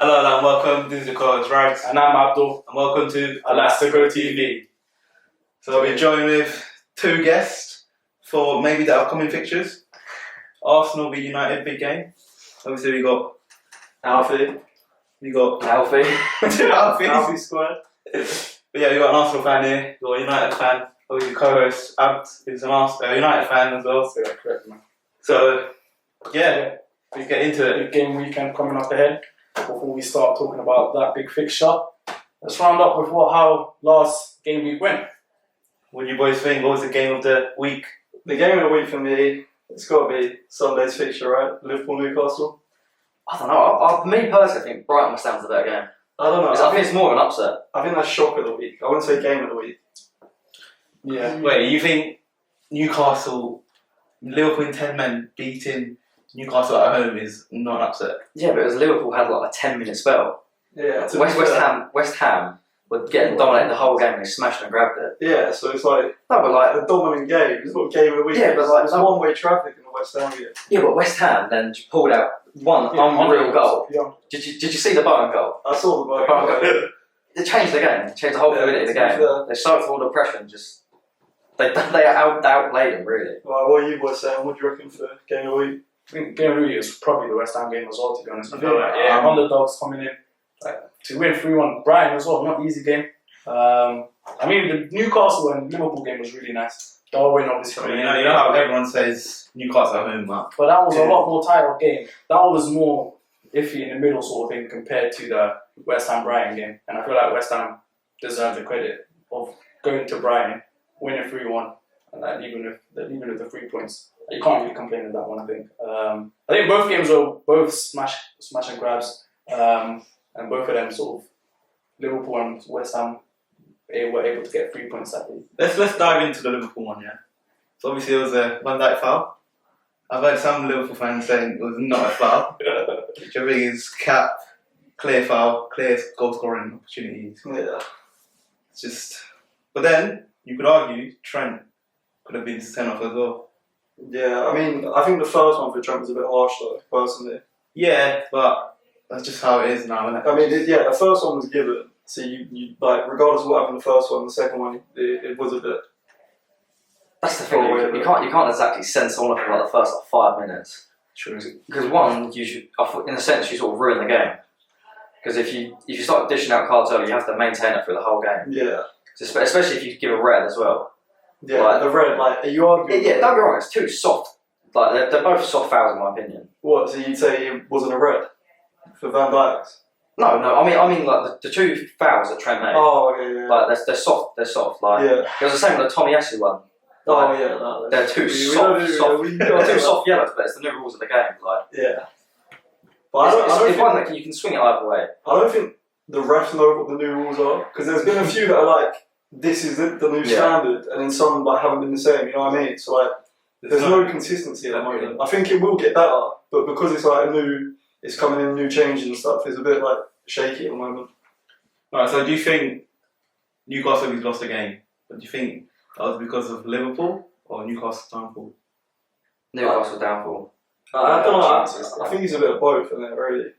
Hello and welcome. This is your co-host Rags. And I'm Abdul. And welcome to Alastago TV. So we're joined with two guests for maybe the upcoming fixtures. Arsenal v United, big game. Obviously we got Alfie. We got Alfie. two Alfies. Alfie squad. But yeah, we got an Arsenal fan here. We got a United fan. Obviously the co-host Abd is an United fan as well. So that's correct, man. So yeah, we get into it. Big game weekend coming up ahead. Before we start talking about that big fixture, let's round up with how last game week went. What do you boys think? What was the game of the week? The game of the week for me, it's got to be Sunday's fixture, right? Liverpool-Newcastle. I don't know. Me personally, I think Brighton was down to that game. I don't know. I think it's more of an upset. I think that's shock of the week. I wouldn't say game of the week. Yeah. Wait, you think Newcastle, Liverpool in 10 men beating Newcastle at home is not an upset? Yeah, but it was Liverpool had like a 10-minute spell. Yeah. West Ham were getting dominated the whole game and they smashed and grabbed it. Yeah, so it's like No, but like a dominant game. It's not game of the week. Yeah, but like it's one-way traffic in the West Ham game. yeah, but West Ham then pulled out one unreal goal. Yeah. Did you see the Bowen goal? I saw the The Bowen goal. It changed the game. It changed the whole fluidity of the game. They soaked all the pressure and just they outplayed them really. Right, what are you boys saying? What do you reckon for game of the week? I think game of the week is probably the West Ham game as well, to be honest. I Yeah. feel like, underdogs coming in to win 3-1. Brighton as well, not easy game. I mean, the Newcastle and Liverpool game was really nice. Darwin obviously. You know how everyone says Newcastle at home, man. But that was a lot more tighter game. That was more iffy in the middle sort of thing compared to the West Ham Brighton game. And I feel like West Ham deserve the credit of going to Brighton, winning 3-1, and even with the 3 points. You can't really complain with that one, I think. I think both games were both smash and grabs, and both of them sort of Liverpool and West Ham were able to get 3 points that week. Let's dive into the Liverpool one, yeah. So obviously it was a Van Dijk foul. I've heard some Liverpool fans saying it was not a foul, which I think is clear foul, clear goal scoring opportunities. Yeah. It's just, but then you could argue Trent could have been sent off as well. Yeah, I mean, I think the first one for Trent was a bit harsh though, personally. Yeah, but that's just how it is now, isn't it? I mean, the first one was given. So you like, regardless of what happened in the first one, the second one, it was a bit. That's the thing. You can't exactly send someone off in like the first 5 minutes. True. Because one, you should, in a sense, you sort of ruin the game. Because if you start dishing out cards early, you have to maintain it through the whole game. Yeah. Especially if you give a red as well. Yeah, like, the red, like, are you arguing? Yeah, don't get me wrong, it's too soft. Like they're both soft fouls in my opinion. What? So you'd say it wasn't a red for Van Dijk's? No. I mean like the two fouls that Trent made. Oh, okay, yeah. Like they're soft. They're soft. Like yeah. it was the same with the Tommy Yasu one. Oh Like, yeah, no, they're too soft. They're too soft yellows, but it's the new rules of the game. Like yeah. But I don't it's think, one that you can swing it either way. I don't think the refs know what the new rules are, because there's been a few that are like, this is the new standard, and then some like haven't been the same. You know what I mean? So like, there's no consistency at the moment. I think it will get better, but because it's like it's coming in new changes and stuff, it's a bit like shaky at the moment. Alright, so do you think Newcastle has lost the game? But do you think that was because of Liverpool or Newcastle's downfall? Newcastle downfall. I don't know. I think it's a bit of both, isn't it? Really.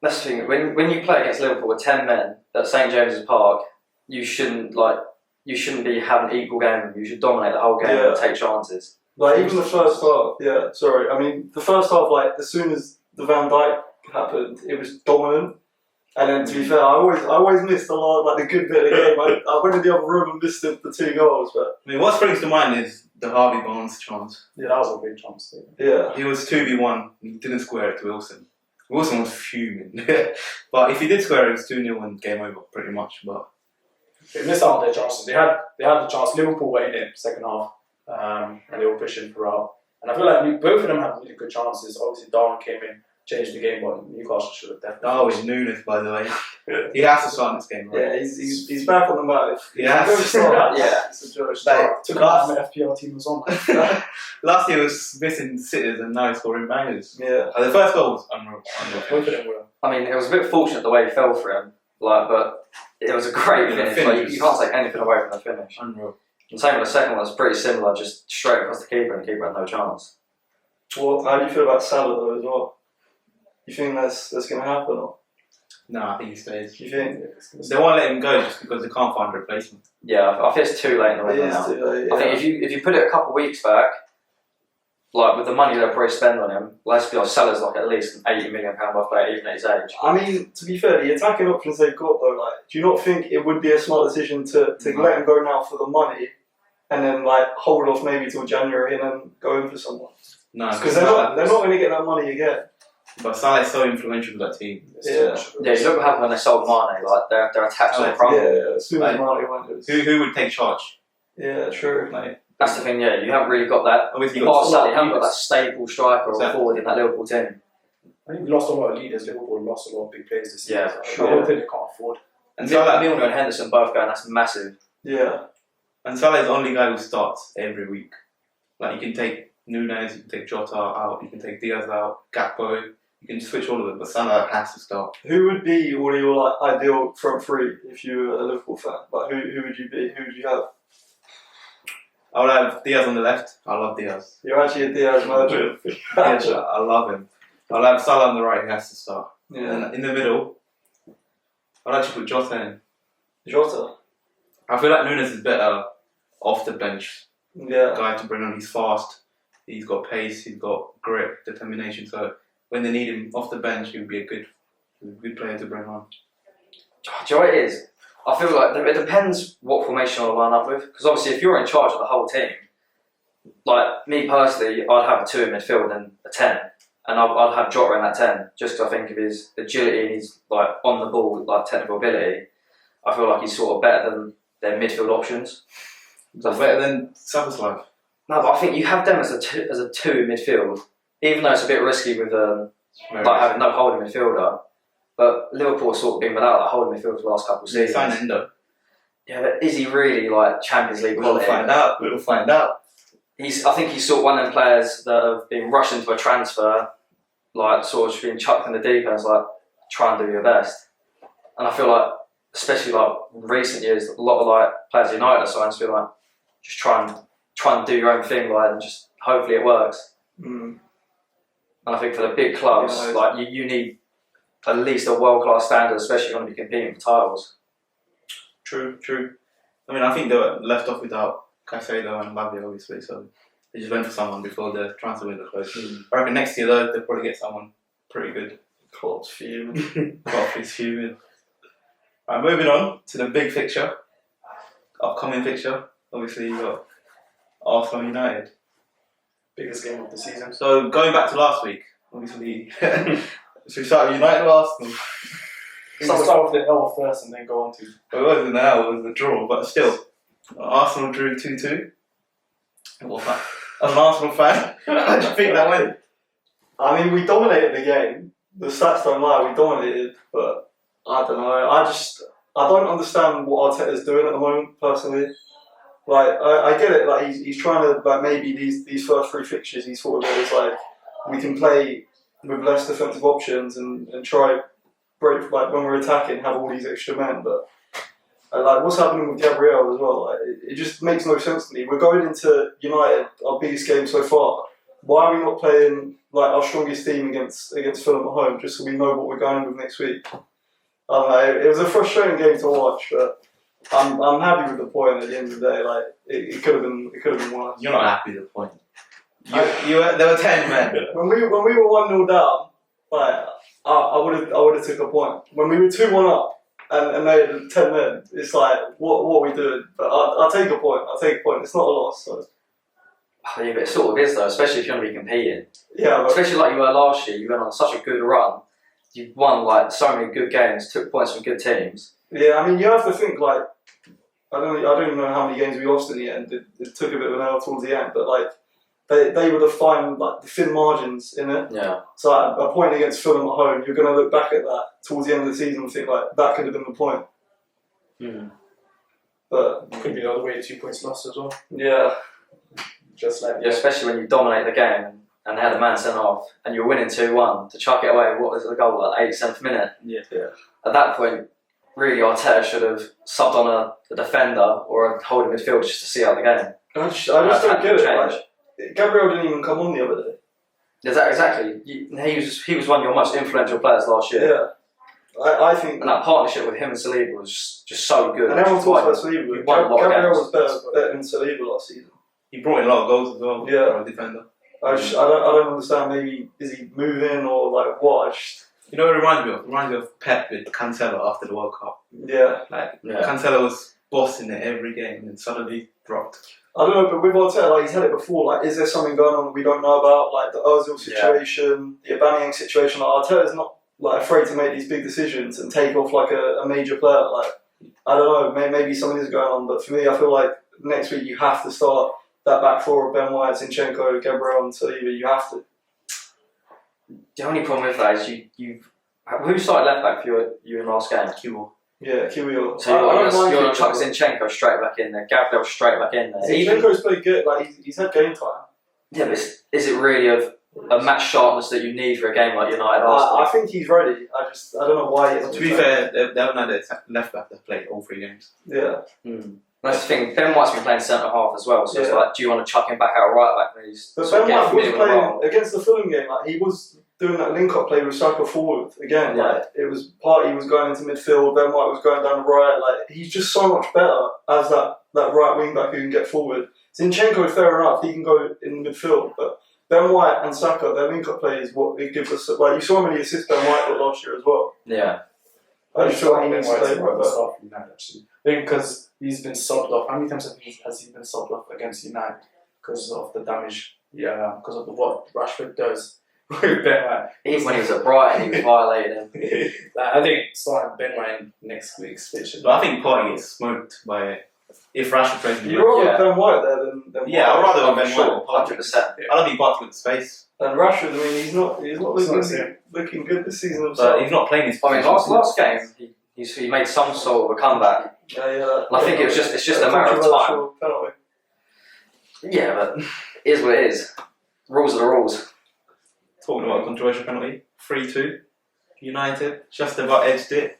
That's the thing. When you play against Liverpool with 10 men at St James's Park, you shouldn't be having equal game. You should dominate the whole game and take chances. Like even the first half, I mean, the first half, like as soon as the Van Dijk happened, it was dominant. And then to be fair, I always missed a lot, like the good bit of the game. I went in the other room and missed the 2 goals, but I mean, what springs to mind is the Harvey Barnes chance. Yeah, that was a big chance. Yeah. He was 2v1, he didn't square it to Wilson. Wilson was fuming. But if he did square it, it was 2-0 and game over pretty much. But they missed out on their chances. They had the chance. Liverpool were in it second half, and they were pushing throughout. And I feel like both of them had really good chances. Obviously, Darwin came in, changed the game, but Newcastle should have definitely. Darwin Nunes, by the way, he has to start this game, right? Yeah, he's back on the mat. Yeah, it's a joy. Like, Took out my FPL team was on. last year was missing sitters and now he's scoring bangers. Yeah. The first goal was unreal. Both of them were. I mean, it was a bit fortunate the way he fell for him, but it was a great finish. Like, you can't take anything away from the finish. Unreal. And same with the second one, it's pretty similar, just straight across the keeper, and the keeper had no chance. Well, how do you feel about Salah though as well? You think that's going to happen? Or? No, I think he stays. Do you think? They won't let him go just because they can't find a replacement. Yeah, I think it's too late in the It window is now. too late, I think if you put it a couple of weeks back, like with the money they'll probably spend on him, let's be honest, Salah's like at least an £80 million worth player even at his age. I mean, to be fair, the attacking options they've got though, like, do you not think it would be a smart decision to let him go now for the money, and then like hold off maybe till January and then go in for someone? No, Because they're not going to get that money again. But Salah's so influential for that team. Yeah. Yeah, you look what happened when they sold Mane, like their attacks on the front. Yeah, as soon as Like, Mane went, it was... Who would take charge? Yeah, true. Like, That's the thing, yeah, you haven't really got that. obviously, You haven't got that stable striker or forward in that Liverpool team. I think we lost a lot of leaders. Liverpool lost a lot of big players this season. Yeah, I don't think they can't afford. and Salah, Milner and Henderson both going, that's massive. Yeah. and Salah is the only guy who starts every week. Like, you can take Nunez, you can take Jota out, you can take Diaz out, Gakpo, you can switch all of them, but Salah has to start. Who would be all your like ideal front three if you were a Liverpool fan? Like, who would you be? Who would you have? I would have Diaz on the left. I love Diaz. You're actually a Diaz manager. Diaz, I love him. I'll have Salah on the right, he has to start. Yeah. And in the middle, I'd actually put Jota in. Jota. I feel like Nunez is better off the bench. Yeah. Guy to bring on, he's fast, he's got pace, he's got grit, determination. So when they need him off the bench, he would be a good player to bring on. Do you know what it is? I feel like it depends what formation I'll line up with. Because obviously, if you're in charge of the whole team, like me personally, I'd have a 2 in midfield and a 10. And I'd have Jota in that 10, just because I think of his agility and his like on the ball, like technical ability. I feel like he's sort of better than their midfield options. Better than Szoboszlai. No, but I think you have them as a two in midfield, even though it's a bit risky with like having no holding midfielder. But Liverpool's sort of been without that holding midfield for the last couple of They seasons. signed Endo. Yeah, but is he really like Champions League We'll quality? find out. We'll find out. I think he's sort of one of them players that have been rushed into a transfer, like sort of just being chucked in the deep end. It's like try and do your best. And I feel like, especially like recent years, a lot of like players at United are signed to feel like just try and do your own thing, like, and just hopefully it works. Mm. And I think for the big clubs, Yeah, like you need at least a world-class standard, especially if you're going to be competing for titles. True. I mean, I think they were left off without Caicedo and Mbappe, obviously, so they just went for someone before the transfer window closed. I reckon next year, though, they'll probably get someone pretty good. Klopp's fuming. Klopp is fuming. Right, moving on to the big fixture, upcoming fixture. Obviously, you've got Arsenal United. Biggest game of the season. So, going back to last week, obviously, should we start with United or Arsenal? So start with the L first and then go on to. Well, it wasn't an L, it was a draw, but still. Arsenal drew 2-2. As an Arsenal fan, how do you think that went? I mean, we dominated the game. The stats don't lie, we dominated, but I don't know. I don't understand what Arteta's doing at the moment, personally. Like, I get it, like, he's trying to, like, maybe these first 3 fixtures, he's thought of it as, like, we can play with less defensive options and try break, like, when we're attacking, have all these extra men, but like, what's happening with Gabriel as well, like, it just makes no sense to me. We're going into United, our biggest game so far. Why are we not playing, like, our strongest team against Fulham at home, just so we know what we're going with next week? I don't know, it was a frustrating game to watch, but I'm happy with the point at the end of the day. Like, it could have been worse. You're not happy with the point. There were 10 men. When we were 1-0 down, like, I would have took a point. When we were 2-1 up and they had 10 men, it's like, what are we doing? But I'll take a point. It's not a loss. So. Yeah, but it sort of is though, especially if you're going to be competing. Yeah, but Especially like you were last year, you went on such a good run. You won like so many good games, took points from good teams. yeah, I mean, you have to think, like, I don't even know how many games we lost in the end. It took a bit of an L towards the end, but like they would have found like the thin margins in it. Yeah. So like, a point against Fulham at home, you're going to look back at that towards the end of the season and think like that could have been the point. Mm. But Could be the other way, 2 points lost as well. yeah, Just like Yeah, especially when you dominate the game and they had a man sent off and you're winning 2-1 to chuck it away. What was the goal? Like 87th minute. Yeah. At that point, really Arteta should have subbed on a defender or a holding midfield just to see out the game. I just don't get it. Change. Like, Gabriel didn't even come on the other day. Exactly. He was one of your most influential players last year. Yeah. I think. And that partnership with him and Saliba was just so good. And everyone talks about He Saliba. won a lot of Gabriel games. was better than Saliba last season. He brought in a lot of goals as well. Yeah. For a defender. I don't understand. Maybe is he moving or like what? You know what it reminds me of? It reminds me of Pep with Cancelo after the World Cup. Yeah. Like Yeah. Cancelo was bossing it every game and suddenly dropped. I don't know, but with Arteta, like he's had it before. Like, is there something going on that we don't know about? Like the Ozil situation, the Aubameyang situation. Like Arteta's not like afraid to make these big decisions and take off like a major player. Like I don't know, maybe something is going on. But for me, I feel like next week you have to start that back four of Ben White, Zinchenko, Gabriel, and Saliba. You have to. The only problem with that is who started left back for you in last game? Kimmel. Yeah, Kiwior. So you're going to chuck Zinchenko straight back in there, Gabriel straight back in there. Zinchenko's played good. Like he's had game time. Yeah, but is it really of a match sharpness that you need for a game like United Arsenal? I think he's ready. I don't know why. To be fair, they haven't had a left back that played all 3 games. Yeah. That's the thing. Ben White's been playing centre half as well, so it's like, do you want to chuck him back out right back when he's But sort of Ben getting White was familiar with the role? playing against the Fulham game. Like he was doing that link-up play with Saka forward again. Yeah. Like it was Partey was going into midfield. Ben White was going down the right. Like he's just so much better as that right wing back who can get forward. Zinchenko, fair enough, he can go in midfield, but Ben White and Saka, their link-up play is what it gives us. Like you saw how many assists Ben White got last year as well. Yeah. I just feel like he needs to White's play one right of the back. staff for United, actually. I think because he's been subbed off. How many times has he been subbed off against United because of the damage? Yeah, because of what Rashford does with Ben White. Even when he was at Brighton, he was violating him. I think starting Ben White in next week's pitch. But I think Partey gets smoked by if Rashford plays in the You'd rather Yeah. Ben White there than Yeah, I'd rather have Ben White Sure, than Partey. 100%. I don't think Partey with space. And Rashford, I mean, he's not It's not looking good this season himself. But he's not playing his I mean, position. last game, he made some sort of a comeback. Yeah. I think it's just a matter of time. Controversial penalty. Yeah, but it is what it is. Rules are the rules. Talking about controversial penalty, 3-2, United, just about edged it.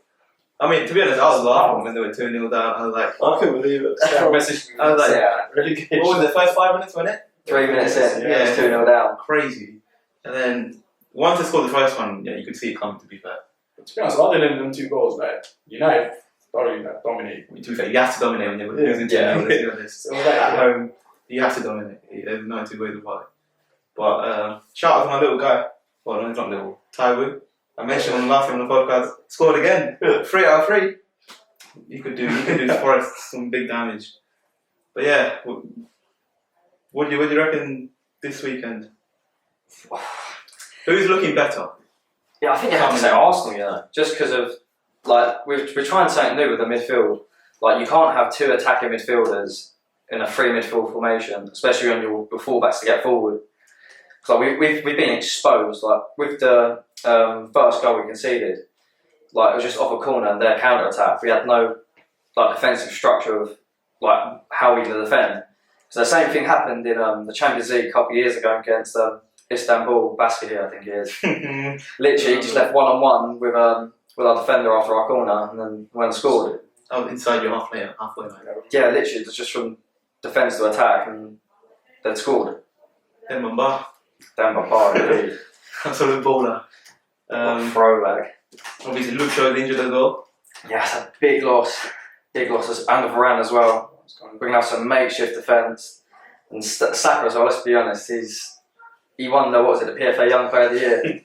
I mean, to be honest, I was laughing when they were 2-0 down. I was like, I couldn't believe it. Yeah, message me. I was like, Yeah. Really good. what was the first 5 minutes, wasn't it? 3 minutes in, Yeah. it's 2-0 down. Crazy. And then once they scored the first one, yeah, you could see it coming, to be fair. To be honest, other than them 2 goals, like United thoroughly dominated. To be fair, you have to dominate when you're losing 2-0, Yeah. let's be honest. So, like, At home, you have to dominate. There's no 2 ways about it. But shout out to my little guy. Well, no, he's not little. Taiwo. I mentioned him last time on the podcast. Scored again. 3 out of 3. You could do Forest some big damage. But yeah, what do you reckon this weekend? Who's looking better? Yeah, I think you have to say Arsenal, you know, just because of, like, we're trying something new with the midfield. Like, you can't have 2 attacking midfielders in a 3 midfield formation, especially on your fullbacks to get forward. So we've been exposed, like, with the first goal we conceded, like, it was just off a corner and their counter-attack. We had no, like, defensive structure of, like, how we to defend. So the same thing happened in the Champions League a couple of years ago against Istanbul, Basketball, I think it is. Literally, just left 1-on-1 with our defender after our corner and then went and scored. Oh, inside your halfway line. Yeah, literally, it was just from defence to attack and then scored. Mbamba. Down by par, indeed. Absolute baller. Throwback. Obviously, Luke Shaw's injured as well. Yeah, it's a big loss. Big losses. And Varane as well. We're going to have some makeshift defence. And Saka as well, let's be honest, he won the PFA Young Player of the Year.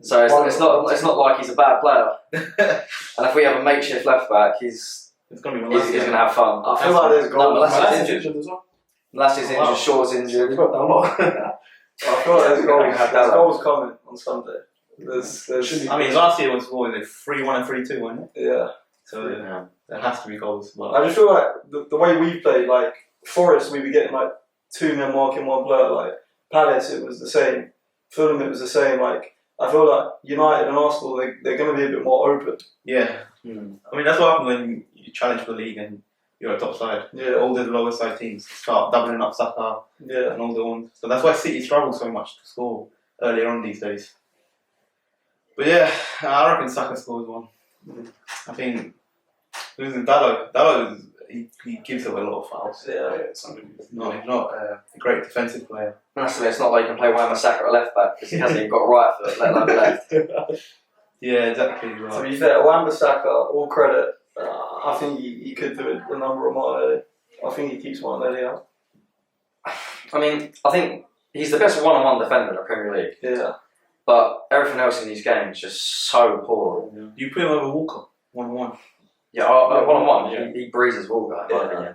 So it's not like he's a bad player. And if we have a makeshift left back, he's going to going to have fun. I feel like there's goals. Malassia's injured. as well. Malassia's injured, Shaw's injured. We've got that lot. I feel like there's goals. Have There's that. goals coming on Sunday. There's I mean, last year was 3-1 and 3-2, wasn't it? yeah. So Yeah. there has to be goals. But I just feel like the way we played, like Forest, we were getting like 2 men marking 1 player. Like Palace, it was the same. Fulham, it was the same. Like I feel like United and Arsenal, they're going to be a bit more open. yeah, I mean that's what happens when you challenge for the league and you're a top side. Yeah. All the lower side teams start doubling up Saka Yeah. and all the ones. So that's why City struggle so much to score earlier on these days. But yeah, I reckon Saka scores 1. I think losing Dalot he gives away a lot of fouls. Yeah. It's He's not a great defensive player. Honestly, it's not like you can play Wan-Bissaka at left back because he hasn't even got a right foot, let alone left. Yeah, exactly. To Right. be fair, Wan-Bissaka, all credit. I think he could do it the number of Martinelli. I think he keeps Martinelli out. I mean, I think he's the best one-on-one defender in the Premier League. Yeah. But everything else in these games is just so poor. You put him over Walker 1-1. Yeah, one-on-one, he breezes Walker, in my opinion.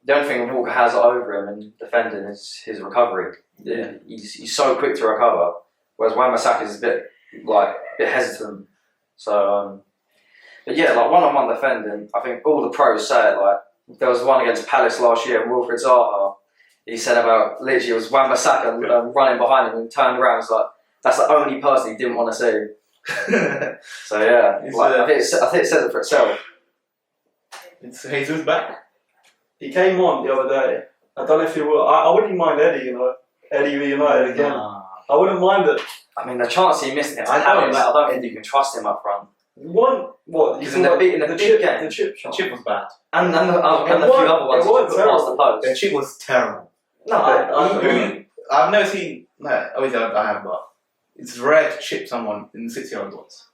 The only thing Walker has over him in defending is his recovery. Yeah. He's so quick to recover, whereas Wan-Bissaka is a bit hesitant. So, but yeah, like one-on-one defending, I think all the pros say it. Like there was one against Palace last year, Wilfried Zaha. He said about literally it was Wan-Bissaka running behind him and turned around. It's like that's the only person he didn't want to see. So yeah, I think it says it for itself. It's Jesus back. He came on the other day. I don't know if he will. I wouldn't mind Eddie, Eddie v United again. I wouldn't mind it. I mean, the chance he missed against Palace, I don't think you can trust him up front. What? Because in the big game, the chip shot. The chip was bad. and the few other ones he put past the post. The chip was terrible. No, I've never seen. No, obviously I have, but it's rare to chip someone in the 60-yard box.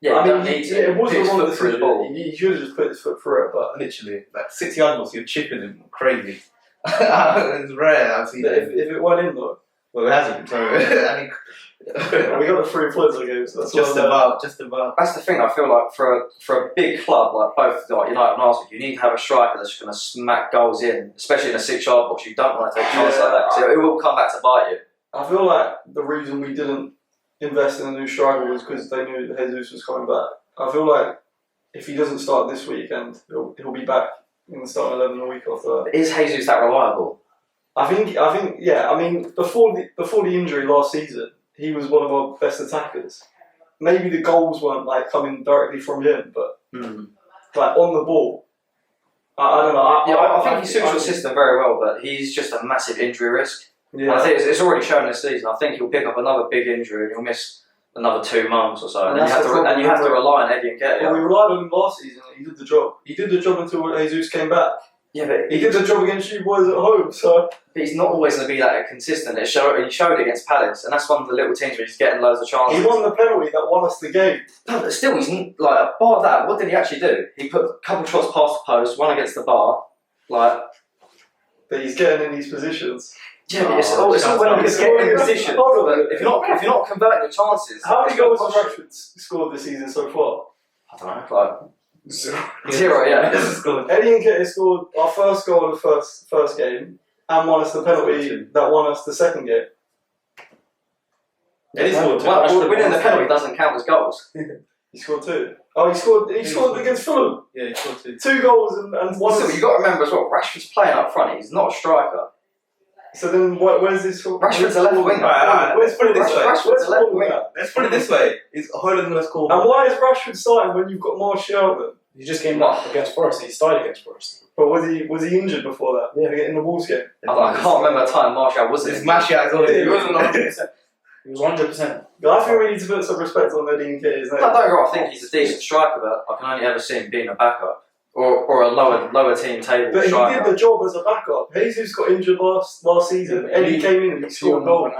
yeah, I you mean, don't need to. it was Put the his wrong foot through the ball. decision. He should have just put his foot through it, but Literally, like 60-yard box, you're chipping him crazy. It's rare. I've seen it. if it went in though, Well, it hasn't. So I mean, we got the 3 points against. That's just about. That's the thing. I feel like for a big club like both like United and Arsenal, you need to have a striker that's going to smack goals in, especially in a 6-yard box. You don't want to take a chance like that because it will come back to bite you. I feel like the reason we didn't invest in a new striker was because they knew that Jesus was coming back. I feel like if he doesn't start this weekend, he'll be back in the starting 11 the week after that. But is Jesus that reliable? I think, yeah. I mean, before the injury last season, he was one of our best attackers. Maybe the goals weren't like coming directly from him, but like on the ball, I don't know. I think he suits your system very well, but he's just a massive injury risk. Yeah. And I think it's already shown this season. I think he'll pick up another big injury and he'll miss another 2 months or so. And then you have to rely on Eddie and Nketiah. Well, we relied on him last season. And he did the job. He did the job until Jesus came back. Yeah, but He did the job against you boys at home. So but he's not always going to be that consistent. He showed it against Palace, and that's one of the little teams where he's getting loads of chances. he won the penalty that won us the game. No, but still, he's like bar that. What did he actually do? He put a couple of shots past the post, one against the bar. Like, But he's getting in these positions. yeah, but it's all when he's getting in position. Hold on. But if you're not converting your chances, How many goals has Rashford scored this season so far? I don't know, like 0, yeah. This is good. Eddie and Nketiah scored our first goal of the first game and won us the penalty that won us the second game. Eddie scored 2. Well, winning the penalty doesn't count as goals. He scored 2. Oh, he scored against Fulham. Yeah, he scored 2. 2 goals and one. Still, you've got to remember as well, Rashford's playing up front. He's not a striker. So then, where's this? Rashford's a left winger. Alright, let's put it this way. Rashford's a left winger. Let's put it this way. Is Haaland going to score? And why is Rashford starting when you've got Martial then? He just came back against Forest. He started against Forest. But was he injured before that? Yeah. In the Wolves game. I can't remember a time Martial wasn't. It's Martial. He wasn't 100%. He was 100%. I think we need to put some respect on Eddie and Nketiah's name. I don't know. I think he's a decent striker, but I can only ever see him being a backup or a lower team table But striker. he did the job as a backup. Jesus got injured last season. Eddie came in and he scored goals.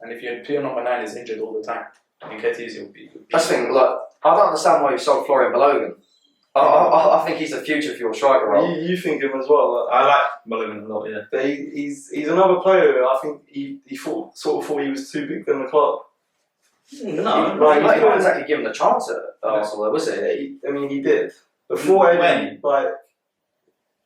And if your player number 9 is injured all the time, Nketiah will be. That's the thing. Like, I don't understand why you sold Florian Balogun. I think he's the future for your striker role. You think him as well. I like Balogun a lot, yeah. But he's another player who I think he sort of thought he was too big than the club. No, Like, he didn't exactly give him the chance at Arsenal, was it? He did. Before Eddie, When? like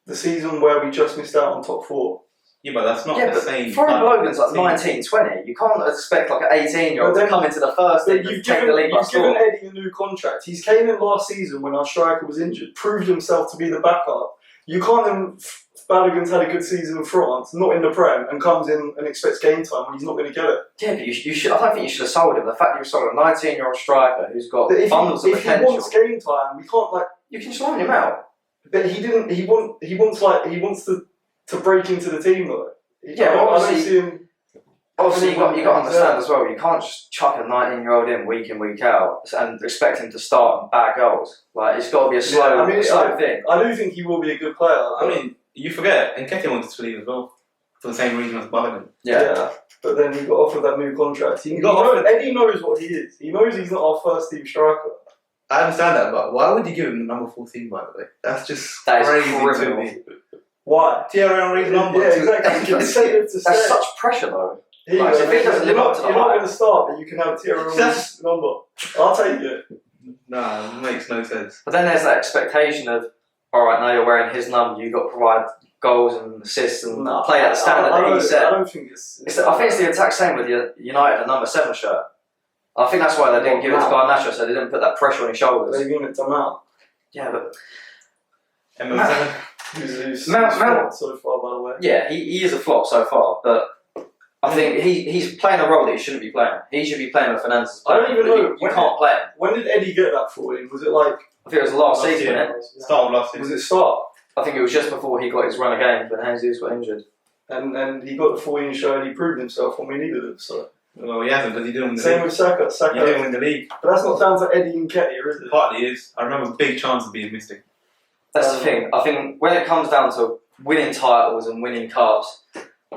the season where we just missed out on top 4. Yeah, but that's not Yeah, the but same. Florian Balogun's like team. 19, 20. You can't expect like an 18-year-old But to then- come into the first But league and you've take the league by given storm. Eddie a new contract. He's came in last season when our striker was injured, proved himself to be the backup. You can't then. Balogun's had a good season in France, not in the Prem, and comes in and expects game time when he's not going to get it. Yeah, but you should. I don't think you should have sold him. The fact that you sold a 19-year-old striker who's got But bundles of if he potential, wants game time, we can't like. you can just loan him out. But he didn't. He wants to break into the team though. Yeah, I don't obviously- see him. Obviously, you got to understand as well. You can't just chuck a 19-year-old in week out and expect him to start and bag goals. Like it's got to be a slow, slow thing. I do think he will be a good player. I mean, you forget, Nketiah wanted to leave as well. for the same reason as Balogun. Yeah. But then he got offered that new contract. Eddie knows what he is. He knows he's not our first team striker. I understand that, but why would you give him the number 14, by the way? That's just That is crazy to criminal. me. Why? Thierry Henry's number. Yeah, exactly. That's That's such pressure though. Here Like, you go, if he doesn't live up to the you're not hype. going to start, but you can have Thierry Henry's number. I'll take it. Nah, it makes no sense. But then there's that expectation of, all right, now you're wearing his number, you've got to provide goals and assists and play at the standard that he set. I don't think it's I think it's the exact same with United, the number 7 shirt. I think that's why they didn't give it to Garnacho, so they didn't put that pressure on his shoulders. They're giving it to Mount. Yeah, but MM7. Who's Mount so far, by the way. yeah, he is a flop so far, but I think he's playing a role that he shouldn't be playing. He should be playing with Fernandes. I don't even know. You can't play him. When did Eddie get that for him? Was it like... I think it was last Last season, year. wasn't it? Start of last Was season. it start? I think it was just before he got his run of games when Jesus got injured. And he got the 14 show and he proved himself when we needed him. So Well, he hasn't because he didn't win the same league. with Saka. He didn't win the league. But that's not down to Eddie and Nketiah, is it? Partly is. I remember big chance of being missing. That's the thing. I think when it comes down to winning titles and winning cups,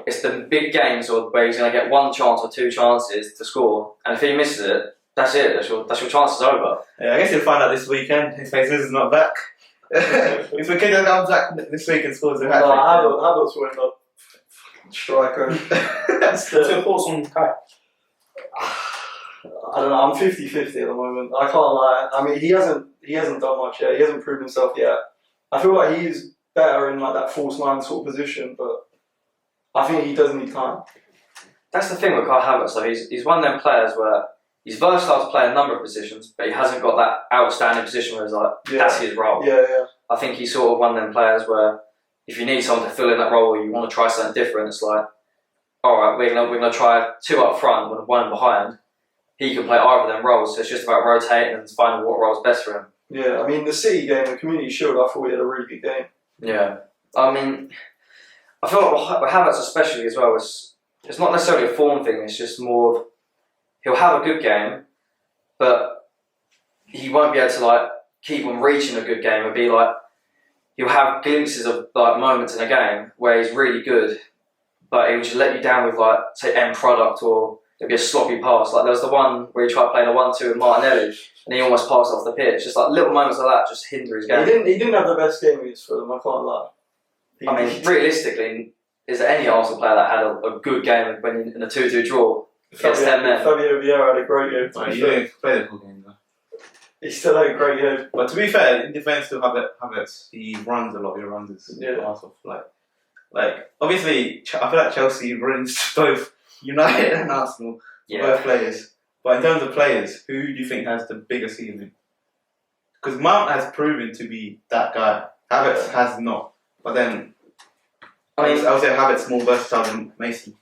it's the big games or where he's going to get one chance or 2 chances to score, and if he misses it, that's it. That's your chances over. Yeah, I guess you'll find out this weekend if Jesus is not back. If the kid comes back this week and scores a hat No, Havertz will end up striker. What's your thoughts on Kai? I don't know. I'm 50-50 at the moment. I can't lie. I mean, he hasn't done much yet. He hasn't proved himself yet. I feel like he is better in like that false 9 sort of position, but I think he does need time. That's the thing with Kai Havertz. So he's one of them players where he's versatile to play a number of positions, but he hasn't got that outstanding position where it's like that's his role. Yeah. I think he's sort of one of them players where if you need someone to fill in that role or you want to try something different, it's like, all right, we're gonna try 2 up front and 1 behind. He can play either of them roles, so it's just about rotating and finding what role's best for him. Yeah, I mean, the City game, the Community Shield, I thought he had a really good game. Yeah, I mean, I feel like with Havertz especially as well, it's not necessarily a form thing, it's just more of, he'll have a good game, but he won't be able to like keep on reaching a good game. It'll be like, he'll have glimpses of like moments in a game where he's really good, but he'll just let you down with like, say, end product or it'll be a sloppy pass. Like there was the one where he tried playing a 1-2 with Martinelli and he almost passed off the pitch. Just like little moments like that just hinder his game. He didn't have the best game against Fulham, I can't lie. I mean, realistically, is there any Arsenal player that had a good game when in a 2-2 draw against 10 men? Fabio Vieira had a great game. Well, you didn't play the full game though. He still had a great game. But to be fair, in defence to Havertz, he runs a lot. He runs his ass off. Like obviously, I feel like Chelsea runs both United and Arsenal, both players. But in terms of players, who do you think has the bigger ceiling? Because Mount has proven to be that guy. Havertz has not. But then, I would say Havertz more versatile than Mason.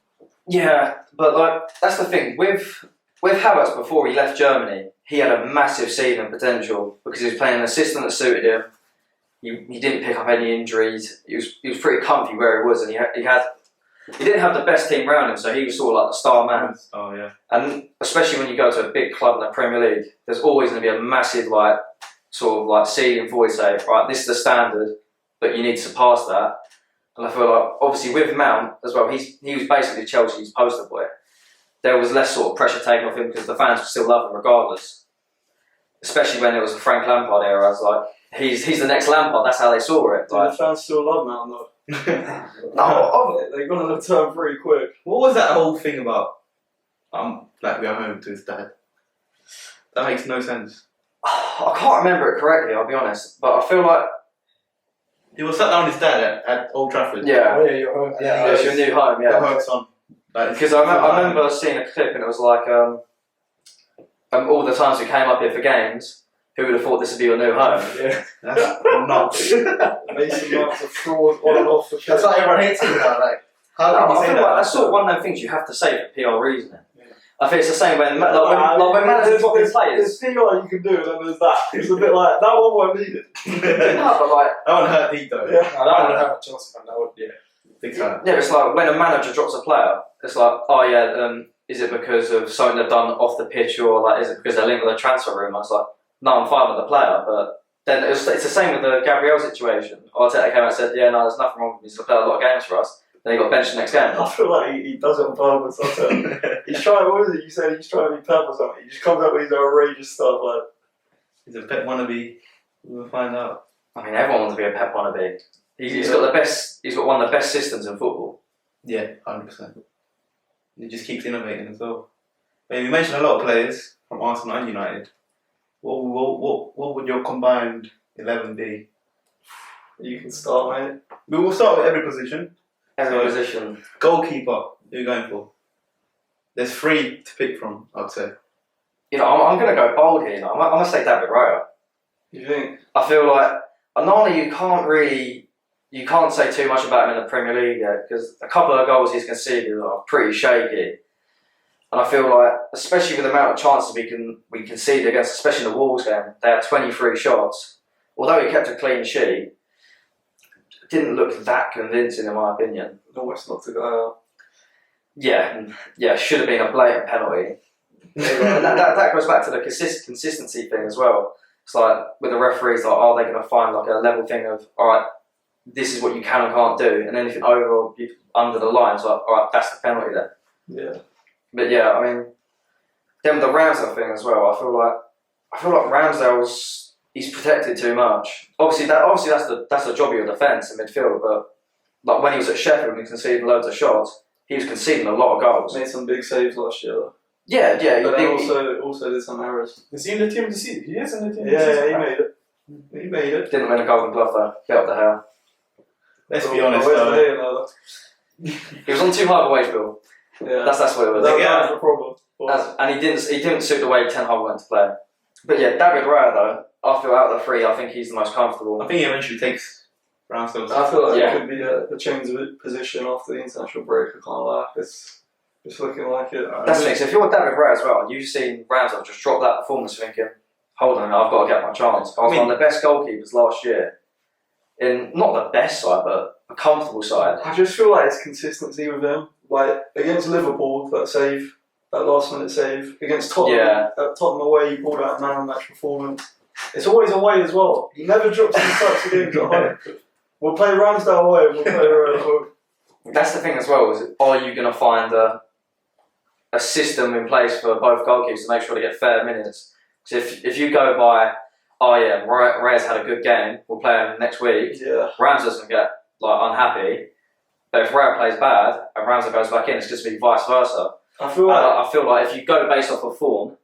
Yeah, but like that's the thing with Havertz before he left Germany, he had a massive ceiling potential because he was playing an assistant that suited him. He didn't pick up any injuries. He was pretty comfy where he was, and he didn't have the best team around him, so he was sort of like the star man. Oh yeah. And especially when you go to a big club in the Premier League, there's always going to be a massive like sort of like ceiling for you. Say, right, this is the standard, but you need to surpass that. And I feel like obviously with Mount as well, he was basically Chelsea's poster boy. There was less sort of pressure taken off him because the fans would still love him regardless. Especially when it was the Frank Lampard era, I was like, he's the next Lampard. That's how they saw it. Do Like, the fans still love Mount though? no, They're going to turn pretty quick. What was that whole thing about? Like we are home to his dad. That makes no sense. I can't remember it correctly. I'll be honest, but I feel like He was sat down with his dad at Old Trafford. yeah, Oh yeah, you're home. it's your new home. The Yeah, Herc's on. Like, because I remember seeing a clip and it was like all the times we came up here for games. Who would have thought this would be your new home? Yeah. That's nuts. Mason Mount's a fraud on and off the pitch. That's why everyone hates him now. Like, how No, can you I say feel that? like that's sort of one of them things you have to say for PR reasoning. Yeah. I think it's the same when when managers drop in players. There's PR you can do, and then there's that. It's a bit like, that one won't need it. No, but like That one hurt deep though. Yeah. No, that would have a Chelsea fan. That would, yeah. Big time. yeah, it's like when a manager drops a player, it's like, oh yeah, is it because of something they've done off the pitch or like is it because they're linked with a transfer room? I was like, no, I'm fine with the player, but then it's the same with the Gabriel situation. Arteta came out and said, yeah, no, there's nothing wrong with him. He's played a lot of games for us. Then he got benched the next game. I feel like he does it on purpose. I'll tell you. He's trying. What is it? You said he's trying to be Pep or something. He just comes up with his outrageous stuff like. He's a Pep wannabe. We'll find out. I mean, everyone wants to be a Pep wannabe. He's got the best. He's got one of the best systems in football. Yeah, 100%. He just keeps innovating as well. But you mentioned a lot of players from Arsenal and United. What would your combined 11 be? You can start, mate. We will start with every position. Every position. Goalkeeper, who are you going for? There's 3 to pick from, I'd say. You know, I'm going to go bold here. You know? I'm going to say David Raya. You think? I feel like Onana, you can't say too much about him in the Premier League yet because a couple of goals he's conceded are pretty shaky. And I feel like, especially with the amount of chances we conceded against, especially in the Wolves game, they had 23 shots. Although he kept a clean sheet, it didn't look that convincing in my opinion. Almost not to go out. Yeah, should have been a blatant penalty. And that goes back to the consistency thing as well. It's like with the referees, like, are they going to find like a level thing of, all right, this is what you can and can't do, and anything over or under the line, it's like, all right, that's the penalty then. Yeah. But yeah, I mean, then with the Ramsdale thing as well, I feel like Ramsdale's he's protected too much. Obviously that's the job of your defence in midfield. But like when he was at Sheffield and he conceded loads of shots, he was conceding a lot of goals. Made some big saves last year. Though. Yeah. But then also did some errors. Is he in the team this season? He is in the team. Yeah, he made it. He made it. Didn't win a Golden Glove though. Get up the hell. Let's be honest Where's though. the hair now? He was on too high of a wage bill. Yeah. That's what it was. That's the problem. And he didn't suit the way Ten Hag went to play. But yeah, David Raya though, I feel out of the 3, I think he's the most comfortable. I think he eventually takes Ramsdale's. I feel like Yeah. it could be a change of position after the international break. I can't lie. It's looking like it. That's the thing. So if you're David Raya as well, you've seen Ramsdale just drop that performance thinking, hold on, I've got to get my chance. I was one of the best goalkeepers last year. In not the best side, but a comfortable side. I just feel like it's consistency with them. Like against Liverpool, that last minute save. Against Tottenham, at Tottenham away, he pulled out a man of match performance. It's always away as well. He never drops any types of games at home. We'll play Ramsdale away and we'll play her at home. That's the thing as well, is are you going to find a system in place for both goalkeepers to make sure they get fair minutes? Because if you go by, oh yeah, Raya's had a good game, we'll play him next week, Yeah. Ramsdale's going to get unhappy. But if Raya plays bad and Ramsdale goes back in, it's just going to be vice versa. I feel like I feel like if you go based off of form,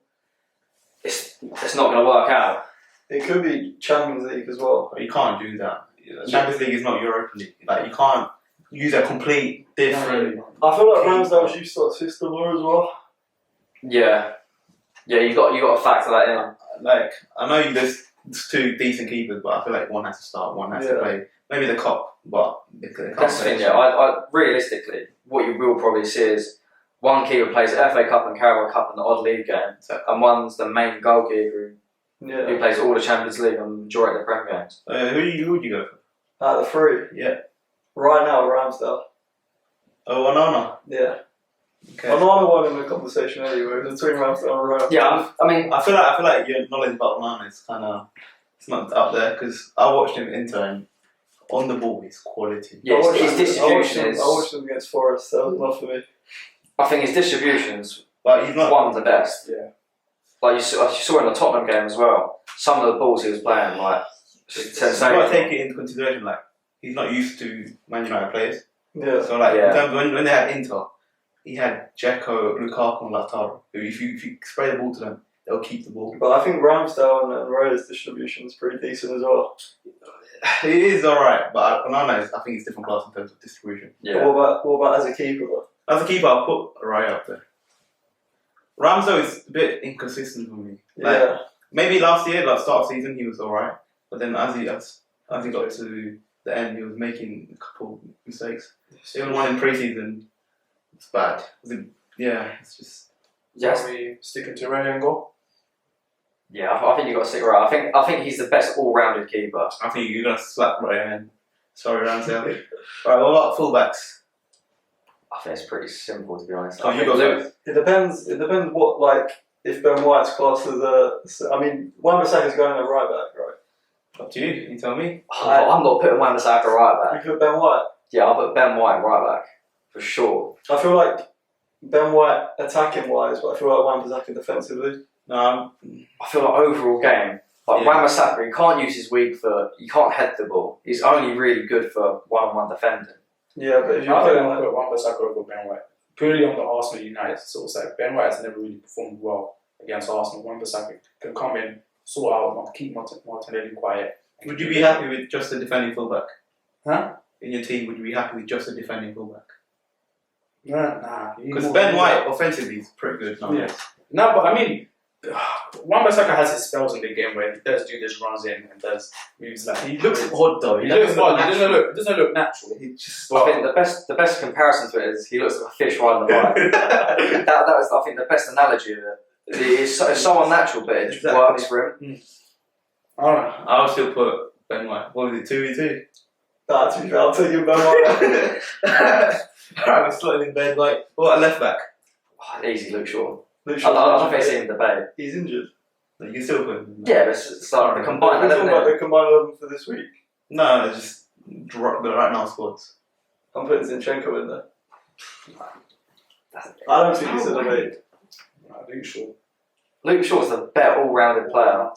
it's not going to work out. it could be Champions League as well. But you can't do that. Champions League is not Europa League. Like you can't use a complete different. I feel like Ramsdale's used to that system more as well. Yeah, you got to factor that in. Like I know there's 2 decent keepers, but I feel like one has to start, one has to play. Maybe the cop, but That's the thing. Yeah, I realistically, what you will probably see is one keeper plays the FA Cup and Carabao Cup in the odd league game, and one's the main goalkeeper who plays all the Champions League and the majority of the Premier games. Who would you go for? Out of the 3. Yeah. Right now, Ramsdale. Oh, Onana. Yeah. Okay. Onana won in the conversation anyway, between Ramsdale and Raya. Yeah, I mean, I feel like your knowledge about Onana is it's not up there because I watched him Inter and on the ball he's quality. yeah, his distribution is. I watched him against Forest, that was enough for me. I think his distribution's But he's not one of the best. Yeah. Like you saw in the Tottenham game as well. Some of the balls he was playing, like You've sensational. got to take it into consideration. Like he's not used to Man United players. Yeah. So like Yeah. in terms of when they had Inter, he had Dzeko, Lukaku, and Lautaro. Who if you spray the ball to them, they'll keep the ball. But I think Ramsdale and Raya's distribution is pretty decent as well. It is alright, but Onana I think it's different class in terms of distribution. Yeah. What about as a keeper though? As a keeper, I'll put Raya up there. Ramsdale is a bit inconsistent for me. Like, Yeah. maybe last year, like start of season, he was alright, but then as he got to the end, he was making a couple mistakes. Even one in pre-season, it's bad. It's just. Yes. Are we sticking to Raya and goal? Yeah, I think you got to stick around. I think he's the best all-rounded keeper. I think you're gonna slap Raya in. Sorry, Ramsdale. Alright, what about fullbacks? I think it's pretty simple to be honest. Oh, I you think got Luke- those. It depends what, like, if Ben White's classed as a... I mean, Wan-Bissaka's going at right back, right? Up to you. You tell me. I'm not putting Wan-Bissaka right back. You put Ben White? Yeah, I'll put Ben White right back for sure. I feel like Ben White attacking wise, but I feel like Wan-Bissaka defensively. No, I feel like overall game, like Wan-Bissaka, he can't use his weak foot. He can't head the ball. He's only really good for one-on-one defending. Yeah, but if you're I think playing I'm going to put Wan-Bissaka over Ben White. Purely on the Arsenal United sort of side. Ben White has never really performed well against Arsenal. Wan-Bissaka can come in, sort out, keep Martinelli quiet. would you be happy with just a defending fullback? Huh? In your team, would you be happy with just a defending fullback? Nah. Because Ben White offensively is pretty good. Yeah. No, but I mean, Wan-Bissaka has his spells in the game where he does do this runs in and does moves like He looks odd though. He looks odd. It doesn't look natural. He just. I think the best comparison to it is he looks like a fish riding the bike. that was, I think, the best analogy of it. It's so unnatural, but it just works for him. Alright. I'll still put Ben White. What was it, 2v2? Nah, to be fair, I'll take him Ben White. Alright, we're slotting in Ben White. What, a left back? Oh, easy, Luke Shaw. Luke I Shaw, don't think it's even debate. he's injured. You can still put him. Yeah, but it's like the combined We're talking 11. about the combined 11 for this week. No, just drop the right now squads. I'm putting Zinchenko in there. I don't think it's a debate. Luke Shaw's the better all-rounded player.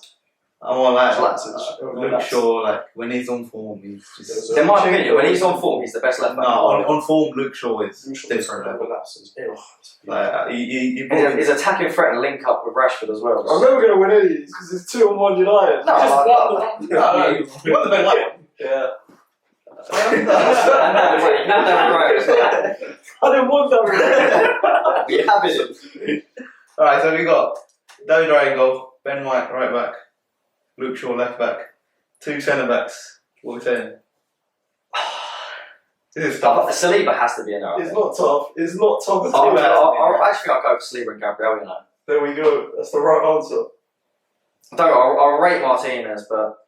I want like Vlasic. Luke Shaw, like when he's on form, he's just. In my opinion, when he's on form, he's the best left No, back. on form, Luke Shaw is different. Like he probably. His attacking threat and link up with Rashford as well. I'm never going to win any of these because it's 2-1 United. No, You want the Ben White one? Yeah. I I didn't want that. We have it. Alright, so we got David Raya goal, Ben White right back, Luke Shaw left back, 2 centre backs. What are we saying? This is tough. Saliba has to be in there. It's not tough. It's not tough at I all. actually, I'll go for Saliba and Gabriel, you know. There we go. That's the right answer. I'll rate Martinez, but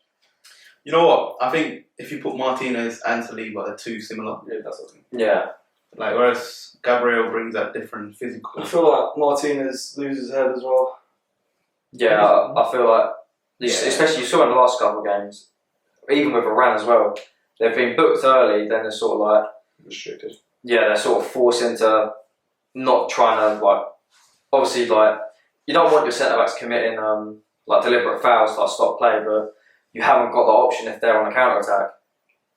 You know what? I think if you put Martinez and Saliba, they're too similar. Yeah, that's what I think. yeah. Like whereas Gabriel brings that different physical. I feel like Martinez loses his head as well. Yeah, I feel like, Yeah. especially you saw in the last couple of games, even with Iran as well, they've been booked early, then they're sort of like, Restricted. yeah, they're sort of forced into not trying to, like, obviously, like, you don't want your centre-backs committing, like, deliberate fouls, like, stop play, but you haven't got the option if they're on a counter-attack.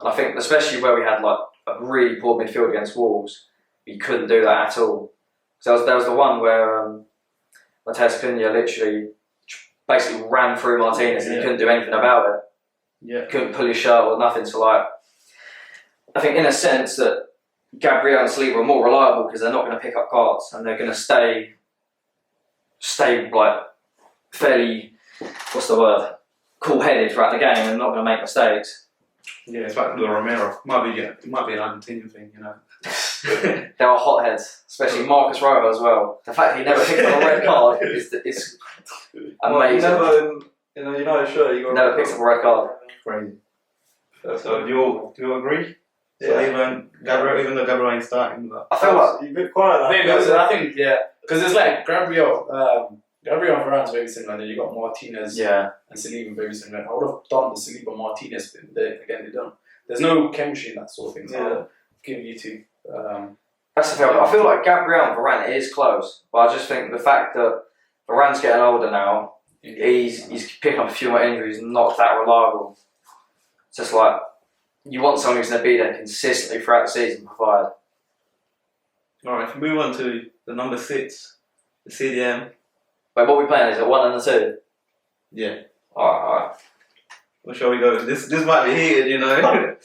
And I think, especially where we had, like, a really poor midfield against Wolves, we couldn't do that at all. So there was the one where Mateus Cunha literally basically ran through Martinez and he couldn't do anything about it. Yeah. Couldn't pull his shirt or nothing. So, like, I think in a sense that Gabriel and Saliba are more reliable because they're not going to pick up cards and they're going to stay like fairly, what's the word, cool-headed throughout the game and not going to make mistakes. Yeah, it's like the Romero. It might be an Argentinian thing, you know. They are hotheads, especially Marcus Rojo as well. The fact he never picked up a red card is amazing. Well, never in a United shirt you got Never picked up a red card. Crazy. So do you agree? Yeah. So even Gabriel, even though Gabriel ain't starting, but I feel like You're a bit quiet. I think, yeah, because it's like Gabriel and Varane's very similar. Then you got Martinez and Saliba very similar. I would have done the Saliba Martinez thing. Again, they don't. There's no chemistry in that sort of thing. So I'll give you two. that's the thing. I feel like Gabriel and Varane is close, but I just think the fact that Varane's getting older now, he's picking up a few more injuries, not that reliable. It's just like you want someone who's going to be there consistently throughout the season, provide. alright, if we move on to the number 6, the CDM. Wait, what are we playing? Is it 1 and a 2? Yeah. Alright. Where shall we go? This might be heated, you know.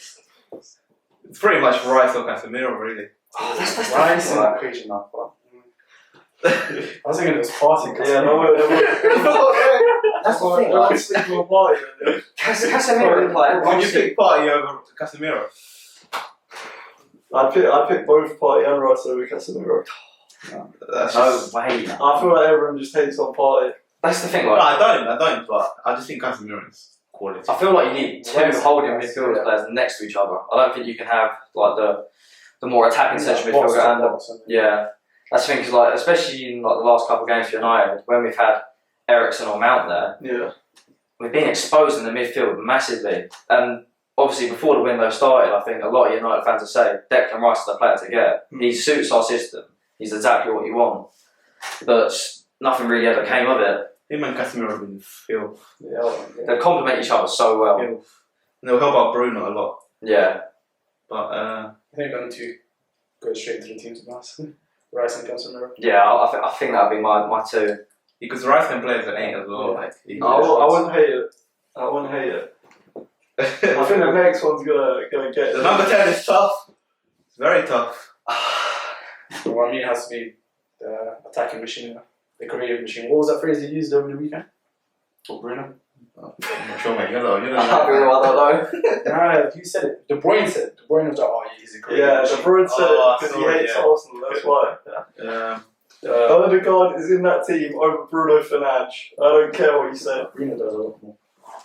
It's pretty much Rice or Casemiro, really. Oh, that's Rice in right. the equation now. I was thinking it was party. Yeah, no way. That's the thing. I'm sleeping on party. Casemiro didn't play. Would you pick Party over Casemiro? I'd pick both Party and Rice over Casemiro. That's No just, way. Man. I feel like everyone just hates on Party. That's the thing. no, Like, I don't, but I just think Casemiro is quality. I feel like you need two Yes, holding yes, midfield yeah. players next to each other. I don't think you can have like the more attacking central midfielder and the That's the thing, because like especially in like the last couple of games for United, when we've had Eriksen or Mount there, Yeah. we've been exposed in the midfield massively. And obviously before the window started, I think a lot of United fans would say Declan Rice is the player to get. He suits our system. He's exactly what you want. But nothing really ever came of it. Him and Casemiro have been filth. They complement each other so well. Filth. And they'll help out Bruno a lot. Yeah. But I think I'm going to go straight to the teams of us. Rice and Casemiro. Yeah, I think that would be my two. because Rice can play as an 8 as well. Like, I wouldn't hate it. I wouldn't hate it. I think the next one's gonna get the number 10 is tough. It's very tough. So I mean, it has to be the attacking machine, the creative machine. What was that phrase they used over the weekend? For Bruno? I'm not sure, mate. You know. I don't know. Nah, you said it. De Bruyne said it. De Bruyne was like, oh, he's a creative Yeah, machine. De Bruyne said it because he hates Arsenal, that's why. Odegaard is in that team over Bruno Fernandes. I don't care what you say. Bruno does a lot more.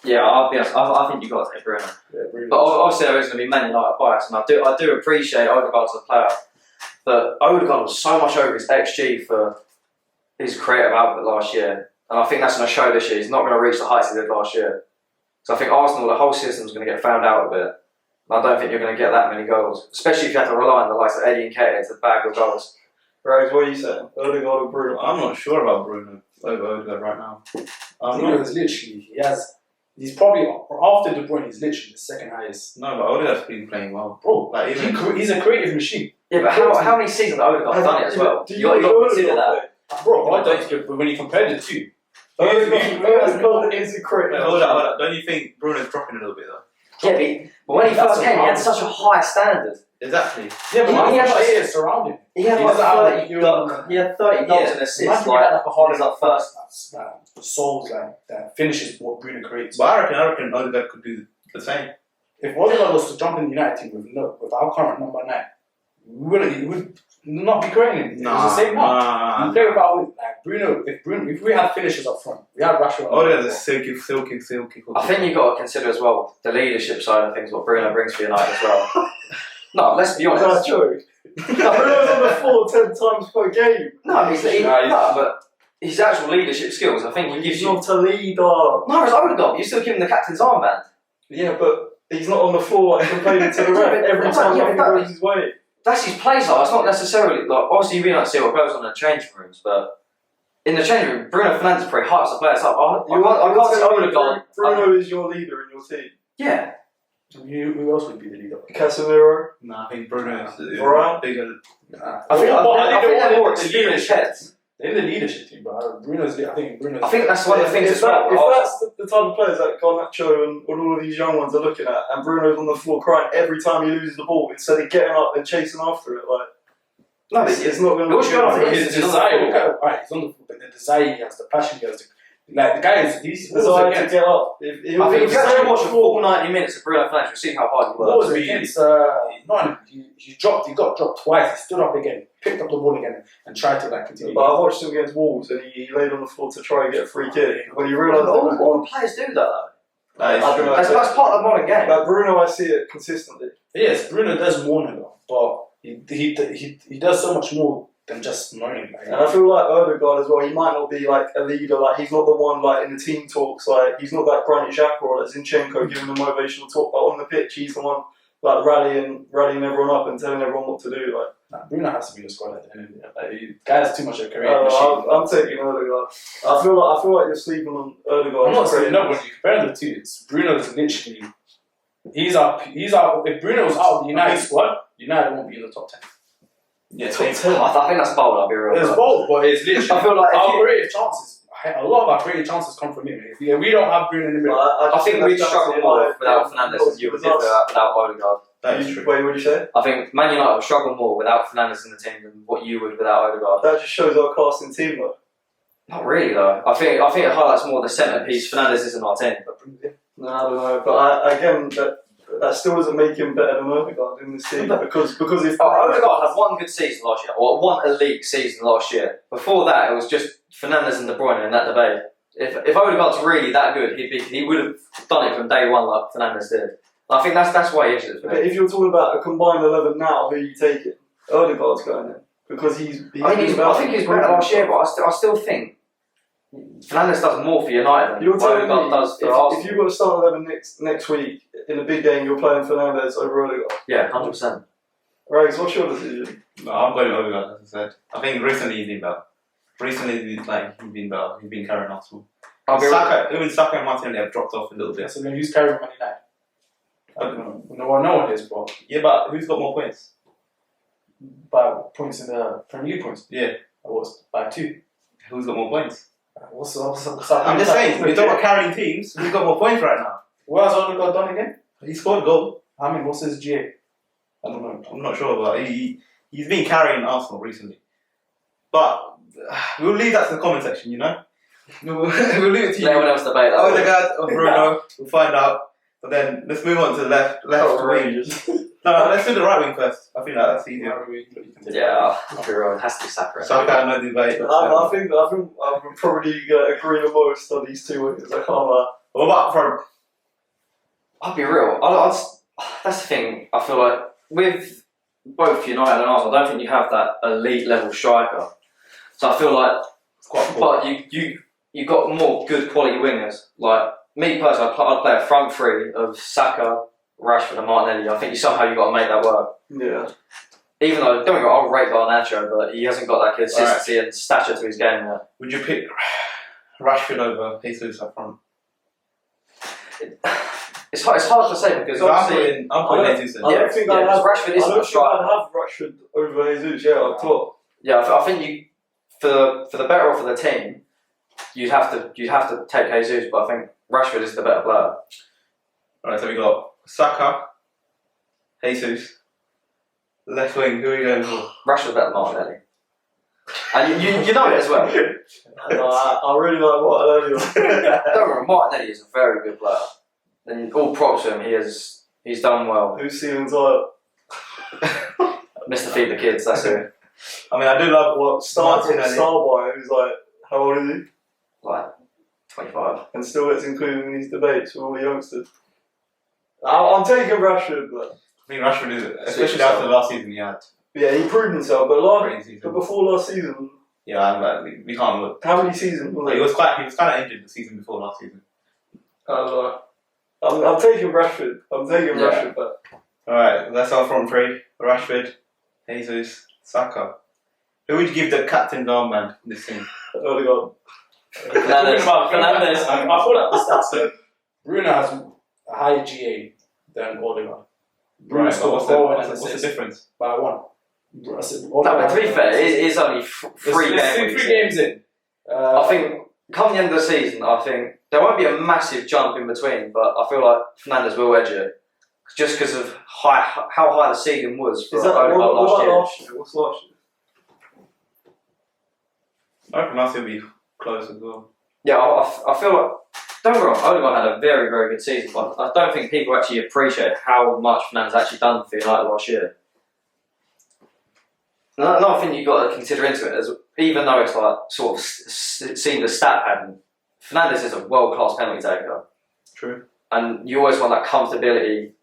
Yeah, I'll be honest. I think you've got to take Bruno. Yeah, Bruno. But obviously there is going to be Man United bias, and I do appreciate Odegaard as a player. But Odegaard was so much over his XG for his creative output last year, and I think that's going to show this year. He's not going to reach the heights he did last year. So I think Arsenal, the whole system is going to get found out a bit. And I don't think you're going to get that many goals, especially if you have to rely on the likes of Eddie and Nketiah to bag your goals. Rose, what are you saying? Odegaard or Bruno? I'm not sure about Bruno over Odegaard right now. Bruno is literally, he's probably, after De Bruyne, he's literally the second highest. No, but Odegaard's been playing well. Bro, Like, even, he's a creative machine. Yeah, but how many seasons has Odegaard done it as well? Do You got to consider that. Bro, I don't, but when you compare the two, Odegaard is a creative. hold up. Don't you think Bruno's dropping a little bit though? Yeah, but when he first came, he had such a high standard. Exactly. yeah, but He he had has like- players surrounding him. He had He like doesn't have 30 goals. He had 30 goals and assists. Imagine Like, he had like a hard he was up first. souls that finishes what Bruno creates. But I reckon Odegaard could do the same. If Odegaard was to jump in the United team with our current number 9, he would not be creating anything. It's the same one. You play without like Bruno. If we had finishers up front, we had Rashford. Odegaard's a silky. I think you've got to consider as well the leadership side of things, what Bruno brings for United as well. No, let's be honest. That's true. Bruno's on the floor 10 times per game. No, but his actual leadership skills, I think he gives He's you. not a leader. No, it's Odegaard. You still give him the captain's armband. Yeah, but he's not on the floor like complaining to the ref every time Yeah, nothing but goes his way. That's his play style. It's not necessarily like obviously we don't see what goes on in the changing rooms, but in the changing room, Bruno Fernandes probably hypes the players up. I can't see Odegaard. Bruno is your leader in your team. Yeah. Who else would be the leader? Casemiro. No, I think Bruno is Varane? bigger. I think they're more experienced heads. They're in the leadership team, but I think that's one of the things If as well. that's the type of players that Garnacho and all of these young ones are looking at, and Bruno's on the floor crying every time he loses the ball instead of getting up and chasing after it, like No, it's not going to what's going on good. is- his desire. Alright, he's on the floor, but the desire he has, the passion he has, like the guy is he's Desire to against. get up. I think if you actually watch a full 90 minutes of Bruno Fernandes, you'll see how hard he What works. was it against? He got dropped twice. He stood up again, picked up the ball again, and tried to like continue. But I watched him against Wolves and he laid on the floor to try and get a free kick. When he realised All players do that though. I don't know. That's part of the modern game. But Bruno, I see it consistently. Yes, Bruno does more than that, but he does so much more than just moaning. Like, And I feel like Odegaard as well, he might not be like a leader, like he's not the one like in the team talks, like he's not that Granit Xhaka or that Zinchenko giving the motivational talk, but on the pitch he's the one like rallying everyone up and telling everyone what to do. Like Bruno has to be the squad at the end of the day. Like, the guy has too much of a career machine. I'm taking Odegaard. I feel like you're sleeping on Odegaard. I'm not saying no, when you compare the two, Bruno's literally he's out. If Bruno was out of the United squad, United won't be in the top 10. Yeah, Top 10. I think that's bold, I'll be real. It's bold, but it's literally. I feel like if our you- creative chances. A lot of our creative chances come from him. If we don't have Bruno in the middle, I think we'd struggle more without Fernandes than you would without Odegaard. That is true. Wait, what did you say? I think Man United would struggle more without Fernandes in the team than what you would without Odegaard. That just shows our class in team though. Not really though. I think it highlights more the centrepiece. Fernandes isn't our team. No, I don't know. But again, that still doesn't make him better than Odegaard in this team because if Odegaard had one good season last year, or one elite season last year. Before that, it was just Fernandes and De Bruyne in that debate. If Odegaard's really that good, he would have done it from day one like Fernandes did. I think that's why he is. But if you're talking about a combined 11 now, who are you taking? Odegaard's going in because he's I think he's better last year, but I still think Fernandes does more for United than You're telling Odegaard me does for if Arsenal. you've got to start 11 next week, in a big game you're playing Fernandes over Odegaard. Yeah, 100%. Rags, what's your decision? No, I'm going Odegaard, as I said. I think recently he's been better. He's been better. He's been carrying Arsenal. Even Saka and Martinelli have dropped off a little bit. So then who's carrying Man United? I don't know. No one is, bro. Yeah, but who's got more points? By points in the Premier League points. Yeah. By 2. Who's got more points? What's I'm just saying, we're talking about carrying teams. Who's got more points right now? What has Odegaard done again? He scored a goal. I mean, what's his GA? I don't know. I'm not sure, but he's been carrying Arsenal recently. But we'll leave that to the comment section, you know? We'll leave it to you. Let everyone else debate that. Odegaard or Bruno, we'll find out. But then let's move on to the left wing. No, let's do the right wing first. I think that's easier. Yeah, I'll be real. It has to be Saka. Saka, no debate. I think I'm probably going to agree the most on these two wings. I can't. What about front? I'll be real. That's the thing. I feel like with both United and Arsenal, I don't think you have that elite level striker. So I feel like, but you got more good quality wingers. Like me personally, I'd play a front three of Saka, Rashford, and Martinelli. I think somehow you got to make that work. Yeah. Even though don't get me wrong, I'll rate Garnacho, but he hasn't got that consistency and stature to his game yet. Would you pick Rashford over Jesus up front? It's hard to say because obviously I'm putting Jesus in. I don't think I'd have Rashford isn't a striker. I'd have Rashford over Jesus. Yeah, I thought. Yeah, I think you for the better or for the team, you'd have to take Jesus, but I think Rashford is the better player. Alright, so we got Saka, Jesus, left wing. Who are you going for? Rashford better than Martinelli, and you know it as well. I really like Martinelli. Don't worry, Martinelli is a very good player, and all props to him. He's done well. Who's ceiling's higher? Mr. Feed the Kids, that's it. I mean, I do love Starboy, who's like, how old is he? Like 25. And still gets included in these debates with all the youngsters. I'm taking Rashford, but I think Rashford is, especially after the last season he had. yeah, he proved himself. But Crazy season. before last season, Yeah, we can't look. how many seasons? He was kind of injured the season before last season. I don't know. I'm taking Rashford. Rashford, but Alright, that's our front three. Rashford, Jesus, Saka. Who would you give the captain's armband in this team? Odegaard. Fernandes. I pulled up the stats there. Bruno has a higher GA than Odegaard. Bruno Right, scored what's a goal and the assist difference? by 1. No, but to be fair, it's only three games. 3 games in. I think come the end of the season, I think there won't be a massive jump in between, but I feel like Fernandes will edge it just because of how high the season was for Is that Odegaard last year. What's last year? I reckon last year will be close as well. Yeah, I feel like, don't get me wrong, Odegaard had a very, very good season, but I don't think people actually appreciate how much Fernandes actually done for United last year. Another thing you've got to consider into it is, even though it's like sort of seen the stat pattern, Fernandes is a world-class penalty taker. True. And you always want that comfortability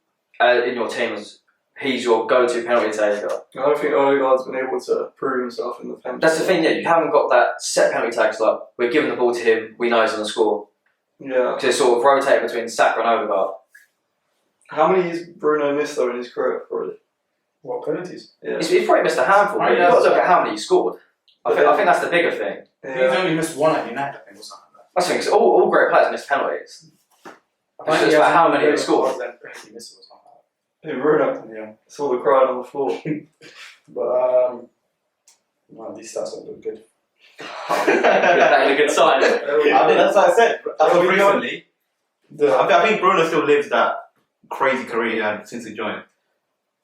in your team as he's your go-to penalty taker. I don't think Odegaard's been able to prove himself in the penalty. That's the thing, yeah, you haven't got that set penalty takes like, we're giving the ball to him, we know he's going to score. Yeah. Because it's sort of rotating between Saka and Odegaard. How many has Bruno missed though in his career already? What penalties? Yeah. He's probably missed a handful, but you've got to look at how many he scored. I think that's the bigger thing. He's only missed 1 at United, I think, or something like that. That's the thing, 'cause all great players miss penalties. I It's just about how many he scored. He missed or something like Hey, Bruno. that. Yeah. Saw the crying on the floor. But, no, these stats don't look good. That's a good sign. I think that's what I said. As of recently, I think Bruno still lives that crazy career he had since he joined.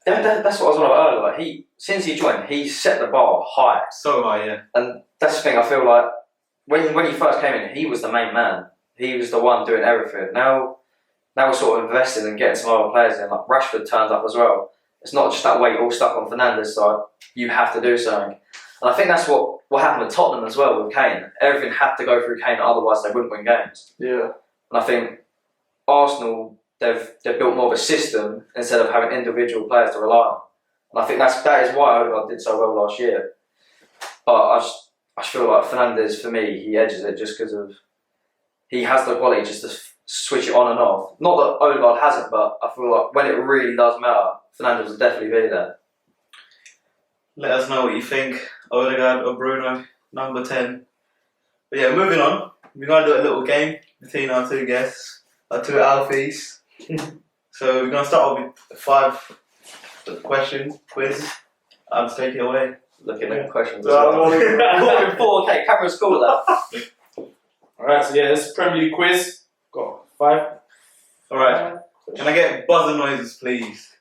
That's what I was on about earlier. Like since he joined, he set the bar high. So high, yeah. And that's the thing, I feel like when he first came in, he was the main man. He was the one doing everything. Now we're sort of invested in getting some other players in. Like Rashford turned up as well. It's not just that weight all stuck on Fernandes' side. You have to do something. And I think that's what happened with Tottenham as well with Kane. Everything had to go through Kane, otherwise they wouldn't win games. Yeah. And I think Arsenal, they've built more of a system instead of having individual players to rely on. And I think that is why Odegaard did so well last year. But I just feel like Fernandes, for me, he edges it just because of he has the quality just switch it on and off. Not that Odegaard hasn't, but I feel like when it really does matter, Fernandes will definitely be there. Let us know what you think, Odegaard or Bruno, number 10. But yeah, moving on. We're going to do a little game between our two guests, our two alfies. So we're going to start off with 5 question quiz. I'll just take it away. Looking at questions as well. 4K, camera's cool that. Alright, so yeah, this is Premier League quiz. Got 5. Alright, can I get buzzer noises, please?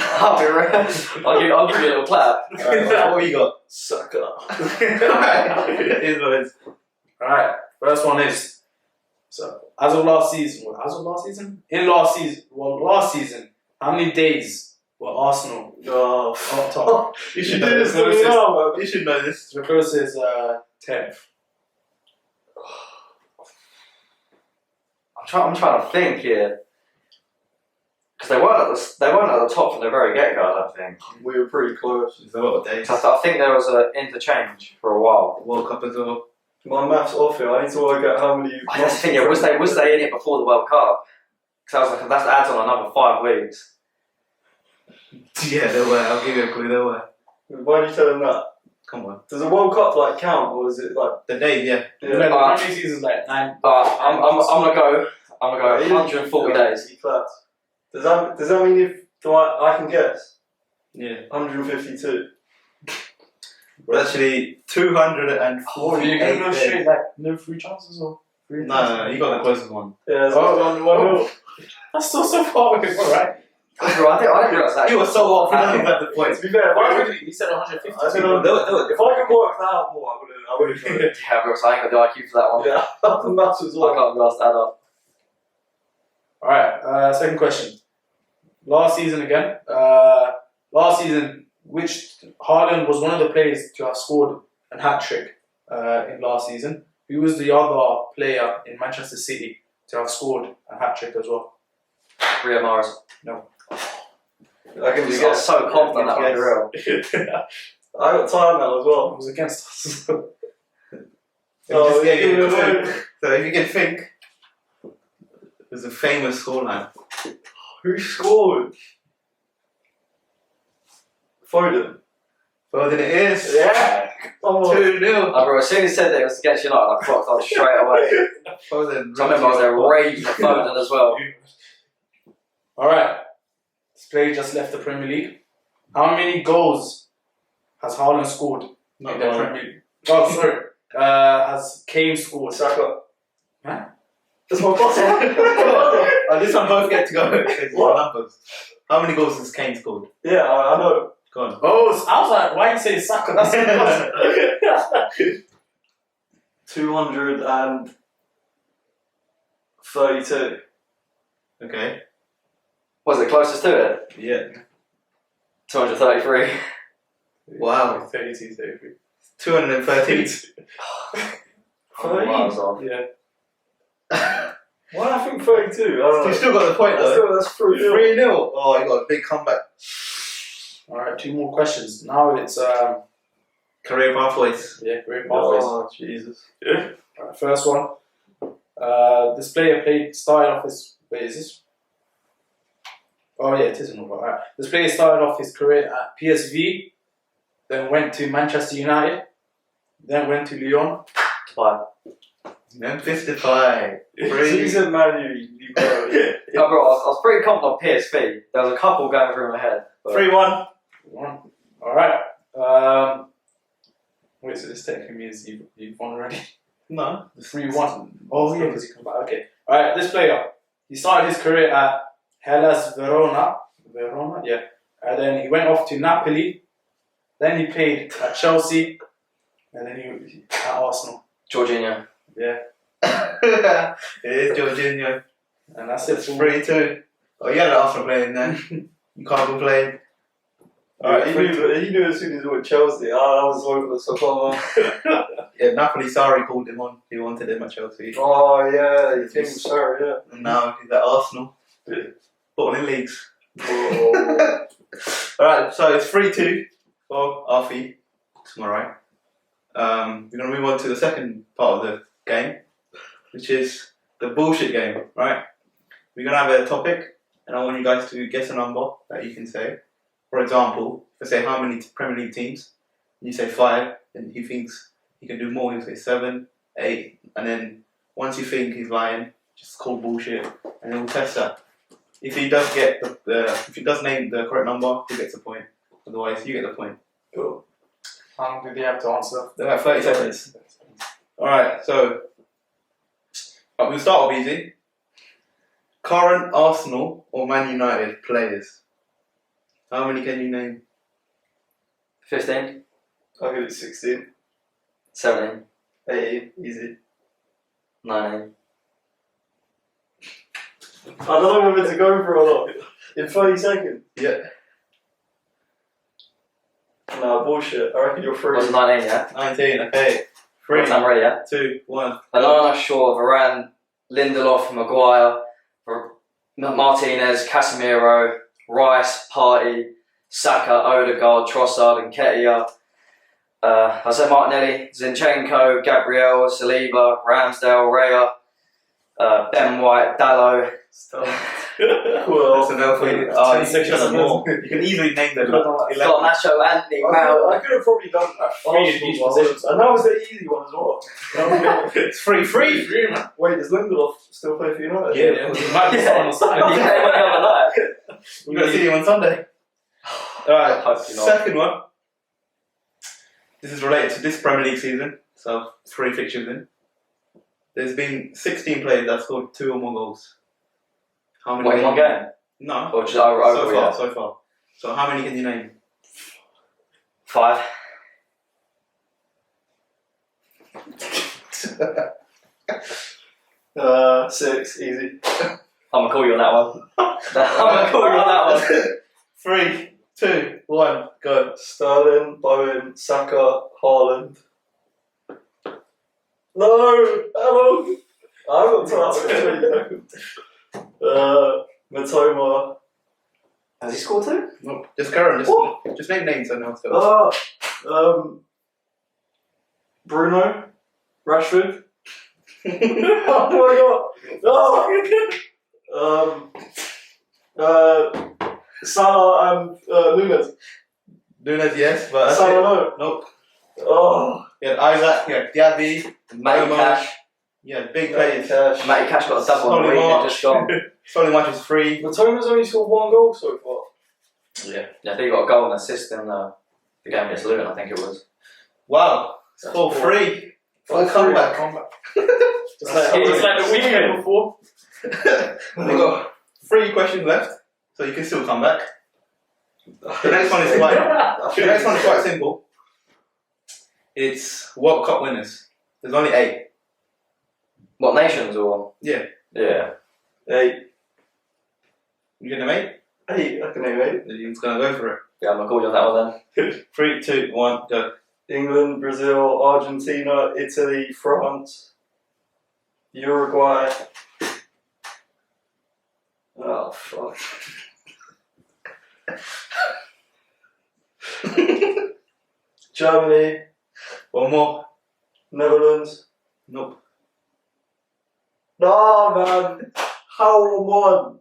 I'll give you a little clap. Alright, what have you got? Sucker. Here's what it is. Alright, first one is, so as of last season, last season, how many days were Arsenal up top? You should know this. You should know this. The closest is 10th. I'm trying to think here. Because they weren't at the top from the very get-go, I don't think. We were pretty close. There's a lot of days. I think there was an interchange for a while. World Cup as well. My maths off here. I need to work out how many. That's the thing, yeah, was they in it before the World Cup? Because I was like, that adds on another 5 weeks. Yeah, they were. I'll give you a clue. They were. Why are you telling that? Come on. Does a World Cup like count, or is it like The days, yeah. The Premier League season's like 9. I'm gonna go 140 days. He clapped. Does that mean I can guess? Yeah. 152. But actually, 248 Oh, you're going to go days. straight, like, no free chances or? No, you got the closest one. Yeah. Oh, that's still so far away, alright. I didn't realise that. You were so off, you don't even have the points. To be fair, You said 150. I don't know. If I could work that out more, I would have done it. Yeah, bro, so I ain't got the IQ for that one. Yeah, the maths was I all. can't be asked that up. Alright, second question. Last season again. Which Haaland was one of the players to have scored a hat-trick in last season. Who was the other player in Manchester City to have scored a hat-trick as well? Riyad Mahrez. No. I can You just get guess. so confident that was real. I got tired now as It well. was against us. Just gave give you me a a clue. clue. So if you can think, there's a famous scoreline. Who scored? Foden. Well, then it is. Yeah. Oh. 2-0. Bro, as soon as he said that it was against United, I clocked on straight away. Well, then, So I remember I was there raging at Foden as well. Alright. This player just left the Premier League. How many goals has Haaland scored Not in the one. Premier League? Oh, sorry. Has Kane scored? Saka. Huh? That's my boss. Oh, this one both get to go. It's What? numbers. How many goals has Kane scored? Yeah, I know. Go on. Oh, I was like, why you say Saka? That's impossible. 232. Okay. Was it closest to it? Yeah. 233. Wow. 32, 33. 213. Oh, miles off. Yeah. Why do I think 32? I don't know. You still got the point though. That's 3-0. 3-0. Oh, you got a big comeback. Alright, 2 more questions. Now it's Career pathways. great pathways. Oh, Jesus. Alright, first one. This player started off his. Wait, is this? Oh yeah, it is an over. Alright. This player started off his career at PSV, then went to Manchester United, then went to Lyon. Five. Memphis Depay. He's a Man Utd. No, bro, I was pretty confident on PSV. There was a couple going through my head. but- 3-1. Alright. Wait, so this technically means you've won already? No. 3-1. Oh yeah, because you come back. Okay. Alright, this player. He started his career at Hellas Verona. Yeah. And then he went off to Napoli. Then he played at Chelsea. And then he at Arsenal. Jorginho. Yeah. It is Jorginho. And that's it. It's 3-2. Oh, you had an Arsenal playing then. You can't complain. Alright, he knew as soon as he went Chelsea. I was over so far. Yeah, Napoli, Sarri called him on. He wanted him at Chelsea. Oh, yeah, you think sorry, yeah. And now he's at Arsenal. Footballing leagues. Oh. Alright, so it's 3-2 for Alfie. Tomorrow. We're going to move on to the second part of the game, which is the bullshit game, right? We're gonna have a topic, and I want you guys to guess a number that you can say. For example, if I say how many Premier League teams, and you say 5, and he thinks he can do more, he'll say 7, 8, and then once you think he's lying, just call bullshit, and then we'll test that. If he does get if he does name the correct number, he gets a point. Otherwise, you get the point. Cool. How long do they have to answer? They have 30 seconds. Alright, so we'll start off easy. Current Arsenal or Man United players? How many can you name? 15, I'll give it 16. 17, 18, easy. 19. I don't know whether to go for a lot. In 30 seconds? Yeah. Nah, bullshit. I reckon you're free. What's 19, yeah? 19, okay. 3, Right, I'm ready, yeah? 2, 1. Alana, Shaw, Varane, Lindelof, Maguire, Martinez, Casemiro, Rice, Partey, Saka, Odegaard, Trossard, and Nketiah. I said Martinelli, Zinchenko, Gabriel, Saliba, Ramsdale, Raya, Ben White, Dallo. Cool. That's enough for you. Oh, you should have more. You can easily name them. Got Nacho, Anthony, Mount. I could have probably done Three in each position. and that was the easy one as well. It's free. Man. Wait, does Lindelof still play for United? Yeah. He might be starting on He Sunday. came on the other night. You're going to see him on Sunday. Alright, Hopefully not. second one. This is related to this Premier League season, so 3 fixtures in. There's been 16 players that scored 2 or more goals. How many? What, in one game? No. Or just over, yeah? So far. So how many can you name? 5. 6, easy. I'm gonna call you on that one. I'm gonna call you on that one. 3, 2, 1, go. Sterling, Bowen, Saka, Haaland. No, hello. I haven't got time. Matoma. Has he scored 2? No, just carry on. Just name names and else go. Bruno, Rashford. Oh my god. Salah and Nunes. Nunes, yes, but that's Salah, it. no. Nope. Oh. You had Isaac, you had Diaby, Matty Momo. Cash. You had big players. Matty Cash got a double on the Solly week and March. just gone. Solly March was free. Matoma's only scored 1 goal so far. Yeah. Yeah, I think he got a goal and assist in the game against Luton, I think it was. Wow. It's That's 4-3. Full comeback. It's like the weekend before. We've got 3 questions left, so you can still come back. The next one is quite simple. It's World Cup winners. There's only 8. What, nations or? Yeah. Yeah. 8. You gonna make? 8, I can name 8. You're just gonna go for it. Yeah, I'm gonna call you on that one then. 3, 2, 1, go. England, Brazil, Argentina, Italy, France, Uruguay. Oh, fuck. Germany, One more. Netherlands. Nope. No, man. How on?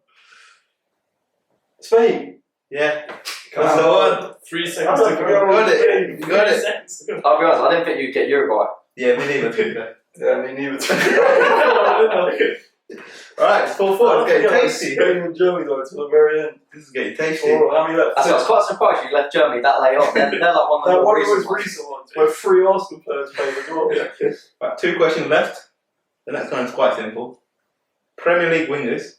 Spain. Yeah. That's the one. 3 seconds to I go. don't Got it. Spain. You got it. Seconds. I'll be honest, I didn't think you'd get Uruguay. Yeah, me neither. to be fair. Yeah, me neither. Alright, it's 4-4. It's getting tasty. Spain and Germany though to the very end. This is getting tasty. How many left? I was quite surprised you left Germany that late on. They're like one of the That more one of recent those ones. recent ones where 3 Arsenal players played as well. Right, 2 questions left. The next one is quite simple. Premier League winners,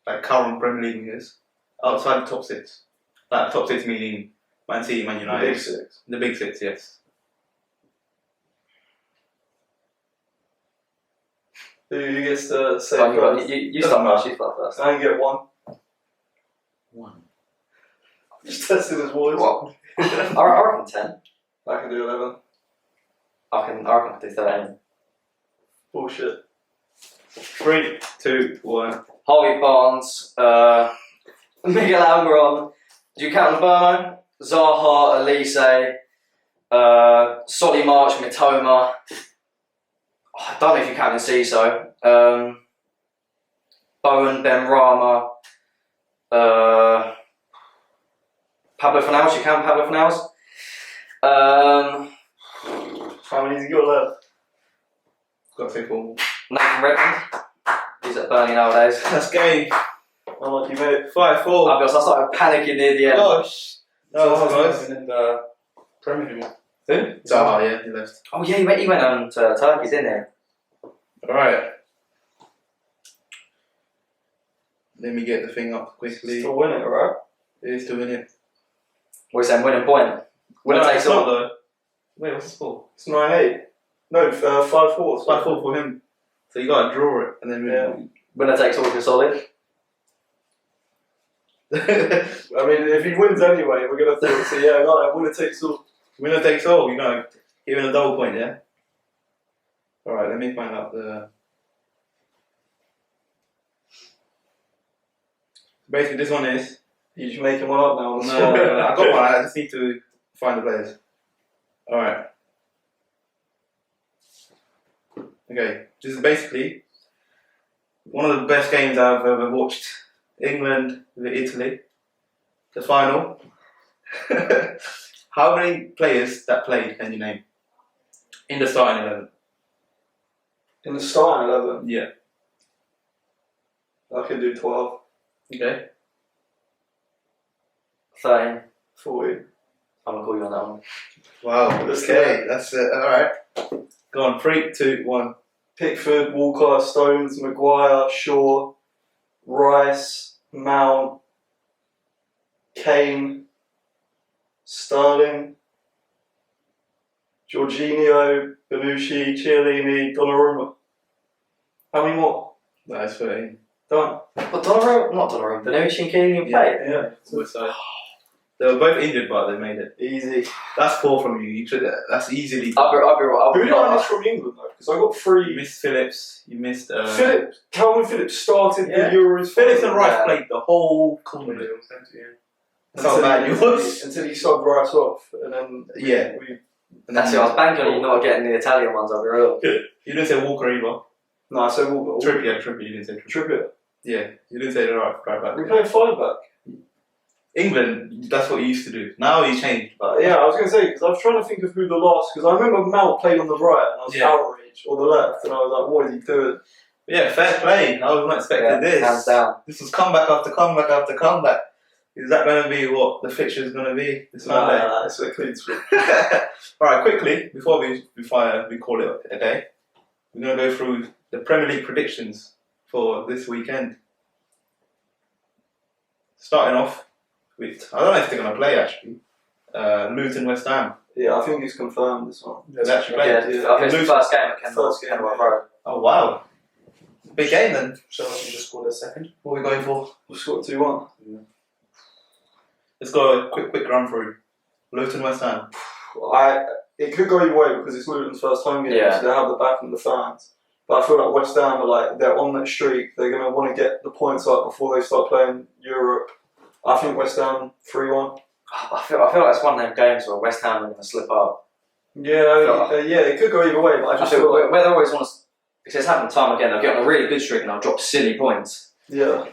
like current Premier League winners, outside the top 6. Like top 6 meaning Man City, Man United. Big 6. The big 6, yes. Who gets to say Go on, first? you start first, you start first. I can get 1. 1. Just testing his voice. What? I reckon 10. I can do 11. I reckon I can do 13. Bullshit. 3, 2, 1. Harvey Barnes, Miguel Almiron, do you count Burmo? Zaha, Elise, Solly March, Mitoma. I don't know if you count Enciso. Bowen, Benrahma, Pablo Fernandes. You count Pablo Fernandes? How many's he got left? Got to say 4. Nathan Redmond. He's at Burnley nowadays. That's game. Unlucky, mate. 5-4. I'll be honest, I started panicking near the end. Gosh. That was Zaha's not close. even in the Premier anymore. Who? Zaha, yeah, he left. Oh yeah, he went on to Turkey, didn't Alright. Let me get the thing up quickly. Still win it, right? It is to win it. he? What are you saying? Winning point. Winner No, takes it's not all. though. Wait, what's the score? It's 9-8. No, 5-4. It's 5-4 for him. So you got to draw it and then win. Winner takes all if you're solid. I mean, if he wins anyway, we're going to say, yeah, right, winner takes all. Winner takes all, you know. Even a double point, yeah? Alright, let me find out the. Basically, this one is. You just making one up now on the No, spot. I got one, I just need to find the players. Alright. Okay, this is basically one of the best games I've ever watched. England with Italy, the final. How many players that played can you name? In the starting 11. In the starting 11, Yeah. I can do 12, Okay. 13. 40. I'm gonna call you on that one. Wow. Okay, that's it. Alright. Go on, 3, 2, 1. Pickford, Walker, Stones, Maguire, Shaw, Rice, Mount, Kane, Sterling, Jorginho, Benucci, Chiellini, Donnarumma. How many more? That is 13. Done. But Donnarumma, not Donnarumma, Benucci and Keane played. Yeah. So, they were both injured, but they made it. Easy. That's 4 from you. You should, that's easily. Who did I miss from England though? Because I got You 3. missed Phillips. You missed. Calvin Phillips started Yeah. the Euros. Phillips and Rice Yeah. played the whole company. That's how until bad he, you was. until he subbed Rice off, and then Yeah. we And That's it, I was banking on you not getting the Italian ones, I'll be real. You didn't say Walker either. no, so we'll Trippier, you didn't say Trippier. Trippier. Yeah, you didn't say the right back. We played 5 back. England, that's what he used to do. Now he's changed, but Yeah, I was going to say, because I was trying to think of who the last, because I remember Mount played on the right and I was outraged, or the left, and I was like, what is he doing? yeah, fair play. I was not expecting this. Hands down. This was comeback after comeback after comeback. Is that going to be what the fixture is going to be this Sunday? Nah, it's a clean sweep. Alright, quickly, before we call it a day, we're going to go through the Premier League predictions for this weekend. Starting off with, I don't know if they're going to play actually, Luton West Ham. Yeah, I think it's confirmed this one. They actually play. Yeah, I think it's the first game at Kenilworth Road. Oh wow. Big game then. Chelsea just scored a second. What are we going for? We've scored 2-1. Let's go a quick run through. Luton West Ham. It could go either way because it's Luton's first home game, Yeah. so they have the backing of the fans. But I feel like West Ham are like, they're on that streak, they're going to want to get the points up before they start playing Europe. I think West Ham 3-1. I feel like it's one of them games where West Ham are going to slip up. Yeah, it could go either way, but I I just feel feel like, where they always want to, because it's happened time again, they'll get on a really good streak and they'll drop silly points. yeah.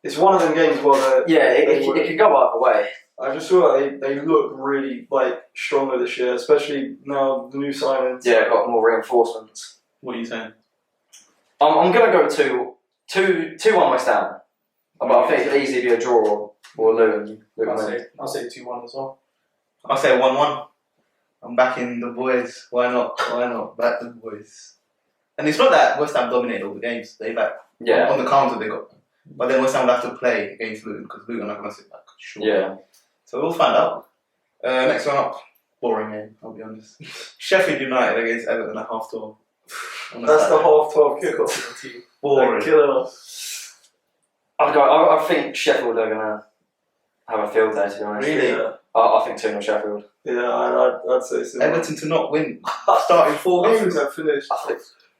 It's one of them games where Yeah, it can go either way. I just feel like they look really like stronger this year, especially now the new signings. Yeah, got more reinforcements. What are you saying? I'm going to go 2-1 West Ham. But I think it'll easily be a draw or Luton. I'll say 2-1 as well. I'll say 1-1. I'm backing the boys. Why not? Back the boys. And it's not that West Ham dominated all the games. They on the counter they got. But then West Ham will have to play against Luton because Luton are not going to sit back. Sure. Yeah. So we'll find out. Next one up. Boring game, I'll be honest. Sheffield United against Everton at half-12. That's the half-12 kickoff. Boring. Killer. I think Sheffield are going to have a field day, to be honest. Really? Yeah, I think 2-0 Sheffield. I'd say so. Everton to not win. Starting 4 I think games. they've finished.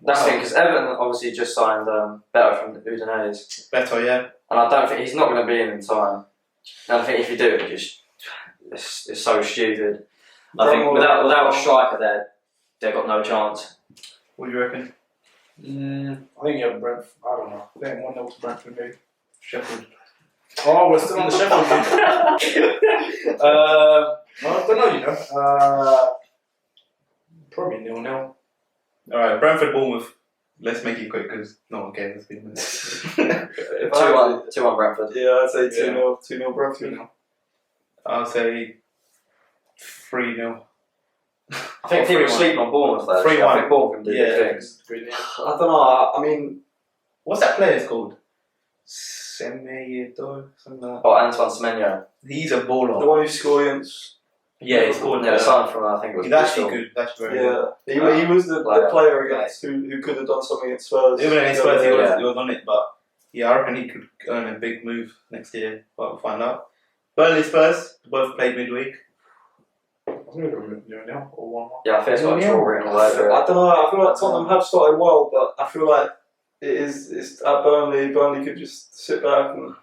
That's the thing, because Everton obviously just signed better from the Udinese. Better, yeah. And I don't think he's not going to be in time. And I think if you do, it's so stupid. I think without a striker there, they've got no chance. What do you reckon? I think Brentford. I don't know. I think 1-0 to Brentford maybe. Sheffield. Oh, we're still on the Sheffield game. I don't know, you know. Probably 0-0. Alright, Brentford Bournemouth. Let's make it quick because no one cares. 2-1 Brentford. Yeah, I'd say 2-0. 2-0 Brentford. I'll say 3-0. I think people sleep on Bournemouth though. 3-1. I think Bournemouth can do big things. I don't know. I mean, What's that player's called? Semedo, something like that. Oh, Antoine Semenyo. He's a the baller. one who scored against. Yeah, he's called. Yeah, signed from I think it was. He's actually Bristol. good. That's very good. Yeah, he was the player against who could have done something against Spurs. Even against Spurs, he Yeah. was on it, but yeah, I reckon he could earn a big move next year. But we'll find out. Burnley Spurs both played midweek. I think we're 0-0 or 1-1. Yeah, I think it's got a draw written all over it. I don't know. I feel like Tottenham have started well, but I feel like it's at Burnley. Burnley could just sit back and.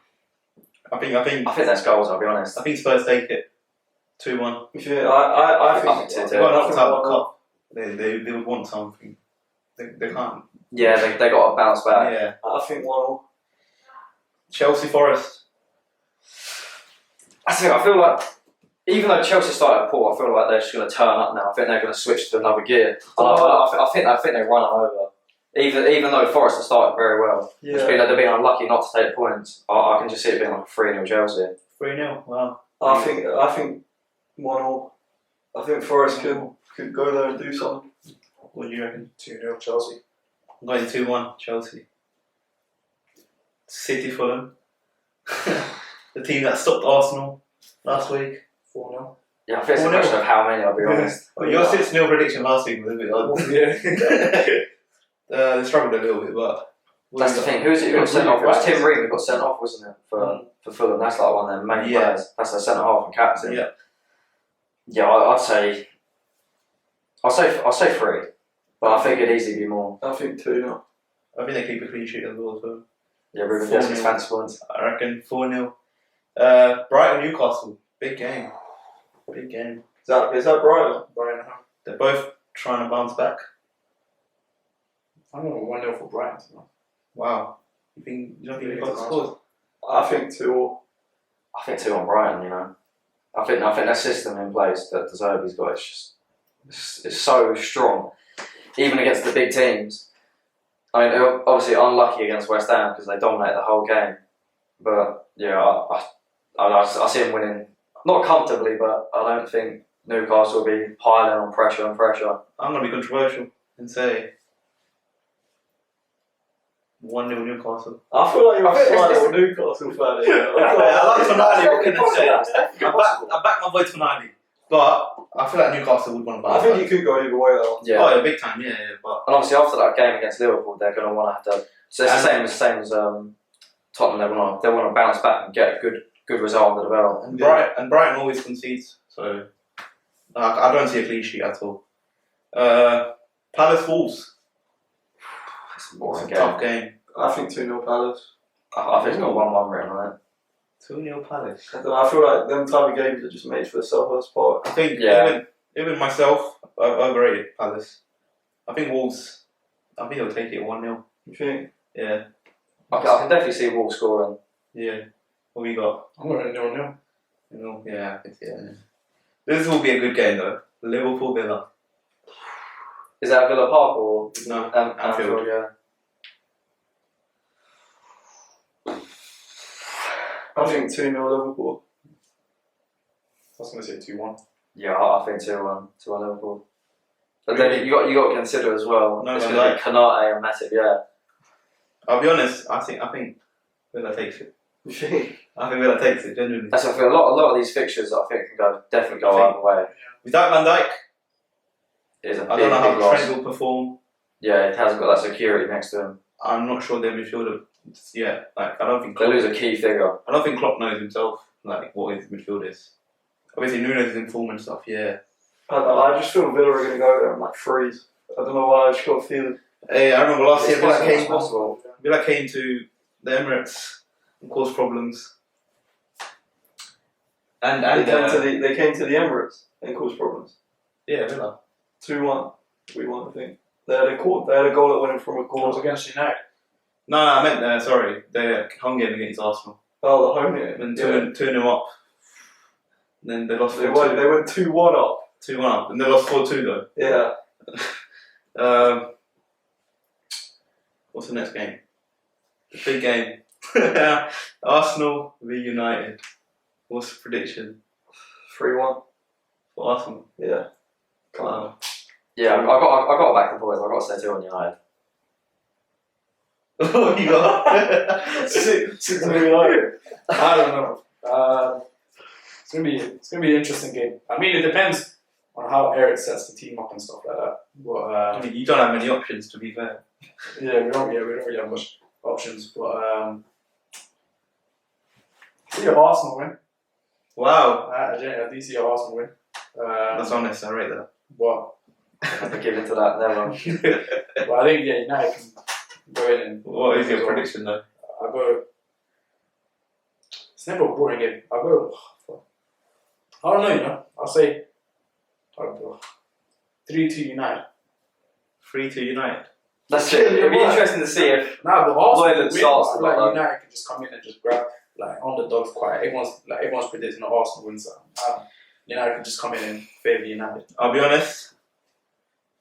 I think that's goals. I'll be honest. I think Spurs take it 2-1. Yeah, I think. think They got knocked out of the cup. They would want something. They can't. Yeah, they got to bounce back. Yeah. I think 1-0. Chelsea Forest. I feel like even though Chelsea started poor, I feel like they're just going to turn up now. I think they're going to switch to another gear. I think they run them over. Even though Forest have started very well, Yeah. they've been unlucky not to take points. I can just see it being like a 3-0 Chelsea. 3-0. Wow. I think 1-0. I think Forest could go there and do something. What do you reckon? 2-0 Chelsea. I'm going 2-1 Chelsea. City Fulham. The team that stopped Arsenal last week. 4-0. Yeah, I think it's a 4-0. question of how many. I'll be honest. Well, your 6-0 prediction last week was a bit odd. Yeah. They struggled a little bit, but That's the thing. Who's it who got sent off? It was Tim Ream who got sent off, wasn't it? For Fulham. That's like one of their main players. That's their centre half and captain. Yeah. Yeah, I'd say. I'll say 3, but I think it'd easily be more. I think 2-0. I think they keep a clean sheet as well. So Yeah, Ruben 4-0. Dias' fancy points. I reckon 4-0. Brighton Newcastle, big game. Big game. Is that Brighton? Brighton. They're both trying to bounce back. I don't know, 1-0 for Brighton. Wow. You don't think Newcastle scores? I think 2-0. I think 2 on Brighton. You know, I think that system in place that De Zerbi's got it's so strong, even against the big teams. I mean, they're obviously unlucky against West Ham because they dominated the whole game. But yeah, I see them winning, not comfortably, but I don't think Newcastle will be piling on pressure and pressure. I'm going to be controversial and say 1-0 Newcastle. I feel like you're a I think slight it's- little Newcastle fan. I like Tonali, what can I say? I back my boy Tonali, but I feel like Newcastle would want to bounce I think back. you could go either way though. Yeah. Oh yeah, big time, yeah. But And obviously after that game against Liverpool, they're going to want to have to. So it's the same as Tottenham. They want to bounce back and get a good result under the belt. and Brighton always concedes, so I don't see a clean sheet at all. Palace Wolves, It's a boring it's a game. tough game. I think 2-0 Palace. I think it's got 1-1 written on it. 2-0 Palace. I don't know, I feel like them type of games are just made for the self-hurst part. I think Yeah. even myself, I've overrated Palace. I think Wolves. I think they'll take it 1-0. You think? Yeah, I can definitely see Wolves scoring. yeah. What we got? I'm going 0-0. Yeah. This will be a good game though. Liverpool Villa. Is that Villa Park or No, Anfield? Yeah. I think 2-0 Liverpool. I was going to say 2-1. Yeah, I think 2-1 Liverpool. But then you got to consider as well. No, it's no, going to be Konate and Matip. Yeah. I'll be honest. I think Villa takes it. You think? I think Villa takes it genuinely. That's what I feel. A lot of these fixtures, I think, can definitely go either way. Without Van Dijk, It is a I big, don't know big how loss. Trent will perform. Yeah, it hasn't got that security next to him. I'm not sure their midfielder. Yeah, like I don't think. They lose a key figure. I don't think Klopp knows himself like what his midfield is. Obviously, Nunes is in form and stuff. Yeah. I don't know, I just feel Villa are going to go there and like freeze. I don't know why, I just got a feeling. Hey, I remember last year It's possible. Villa came to the Emirates and caused problems. And They came to the Emirates and caused problems. yeah, Villa. 2-1. We won, I think. They had a goal that went in from a It corner. was against United. No, I meant, sorry, the home game against Arsenal. Oh, the home game. When Yeah. 2-0 up. And then they lost They 4-2. went 2-1 up. 2-1 up. And they lost 4-2 though. Yeah. What's the next game? The big game. Arsenal v United. What's the prediction 3-1. for Arsenal? Yeah. Come on. Yeah, I got to back the boys. I got to say 2 on United. What you got? 6 United. I don't know. It's gonna be an interesting game. I mean, it depends on how Eric sets the team up and stuff like that. But I mean, you don't have many options, to be fair. yeah, we don't really have much options. But see Arsenal win. Wow. I do see Arsenal win. That's honest, I rate that. But I have to give into that. Never. but I think United can go in and. What is your prediction though? I go. It's never a boring game. I go. I don't know, you know. I'll say. I'll go 3-2 United. 3-2 United. That's it. It'll be interesting to see if. Nah, but Arsenal Well, win, it starts I feel like like that. United can just come in and just grab like underdogs quiet. Everyone's predicting that Arsenal wins. United can just come in and favour United. I'll be honest.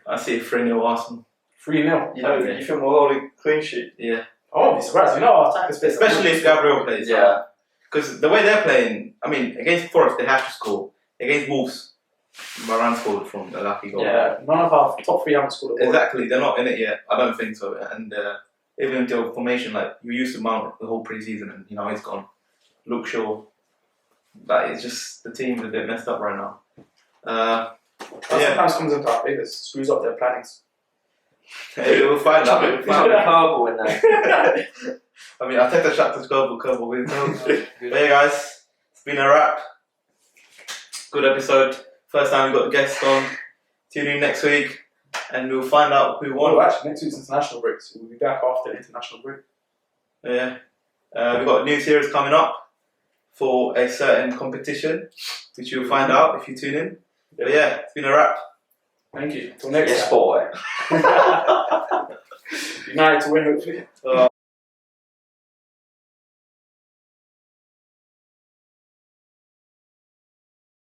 I see 3-0 Arsenal. 3-0. You know, you think we'll hold a clean sheet? Yeah. I won't be surprised. You know our attackers play. Especially if Gabriel plays. Yeah. Because the way they're playing, I mean, against Forest they have to score. Against Wolves, Moran scored from a lucky goal. Yeah, none of our top 3 haven't scored a goal. Exactly, they're not in it yet. I don't think so. And even into formation, like you used to Mount the whole pre-season, and you know he's gone. Luke Shaw, like it's just the team's a bit messed up right now. That Yeah, sometimes comes into our favour, screws up their plannings. hey, we'll find out. We'll find out. Curveball in there. I mean, I'll take the shot to Curveball wins. But yeah, guys, it's been a wrap. Good episode. First time we got the guests on. Tune in next week, and we'll find out who won. Oh, actually, next week's international break, so we'll be back after the international break. Yeah. We've got a new series coming up for a certain competition, which you'll find out if you tune in. But yeah, it's been a wrap. Thank you. Till next Yes, time. boy. United to win, hopefully.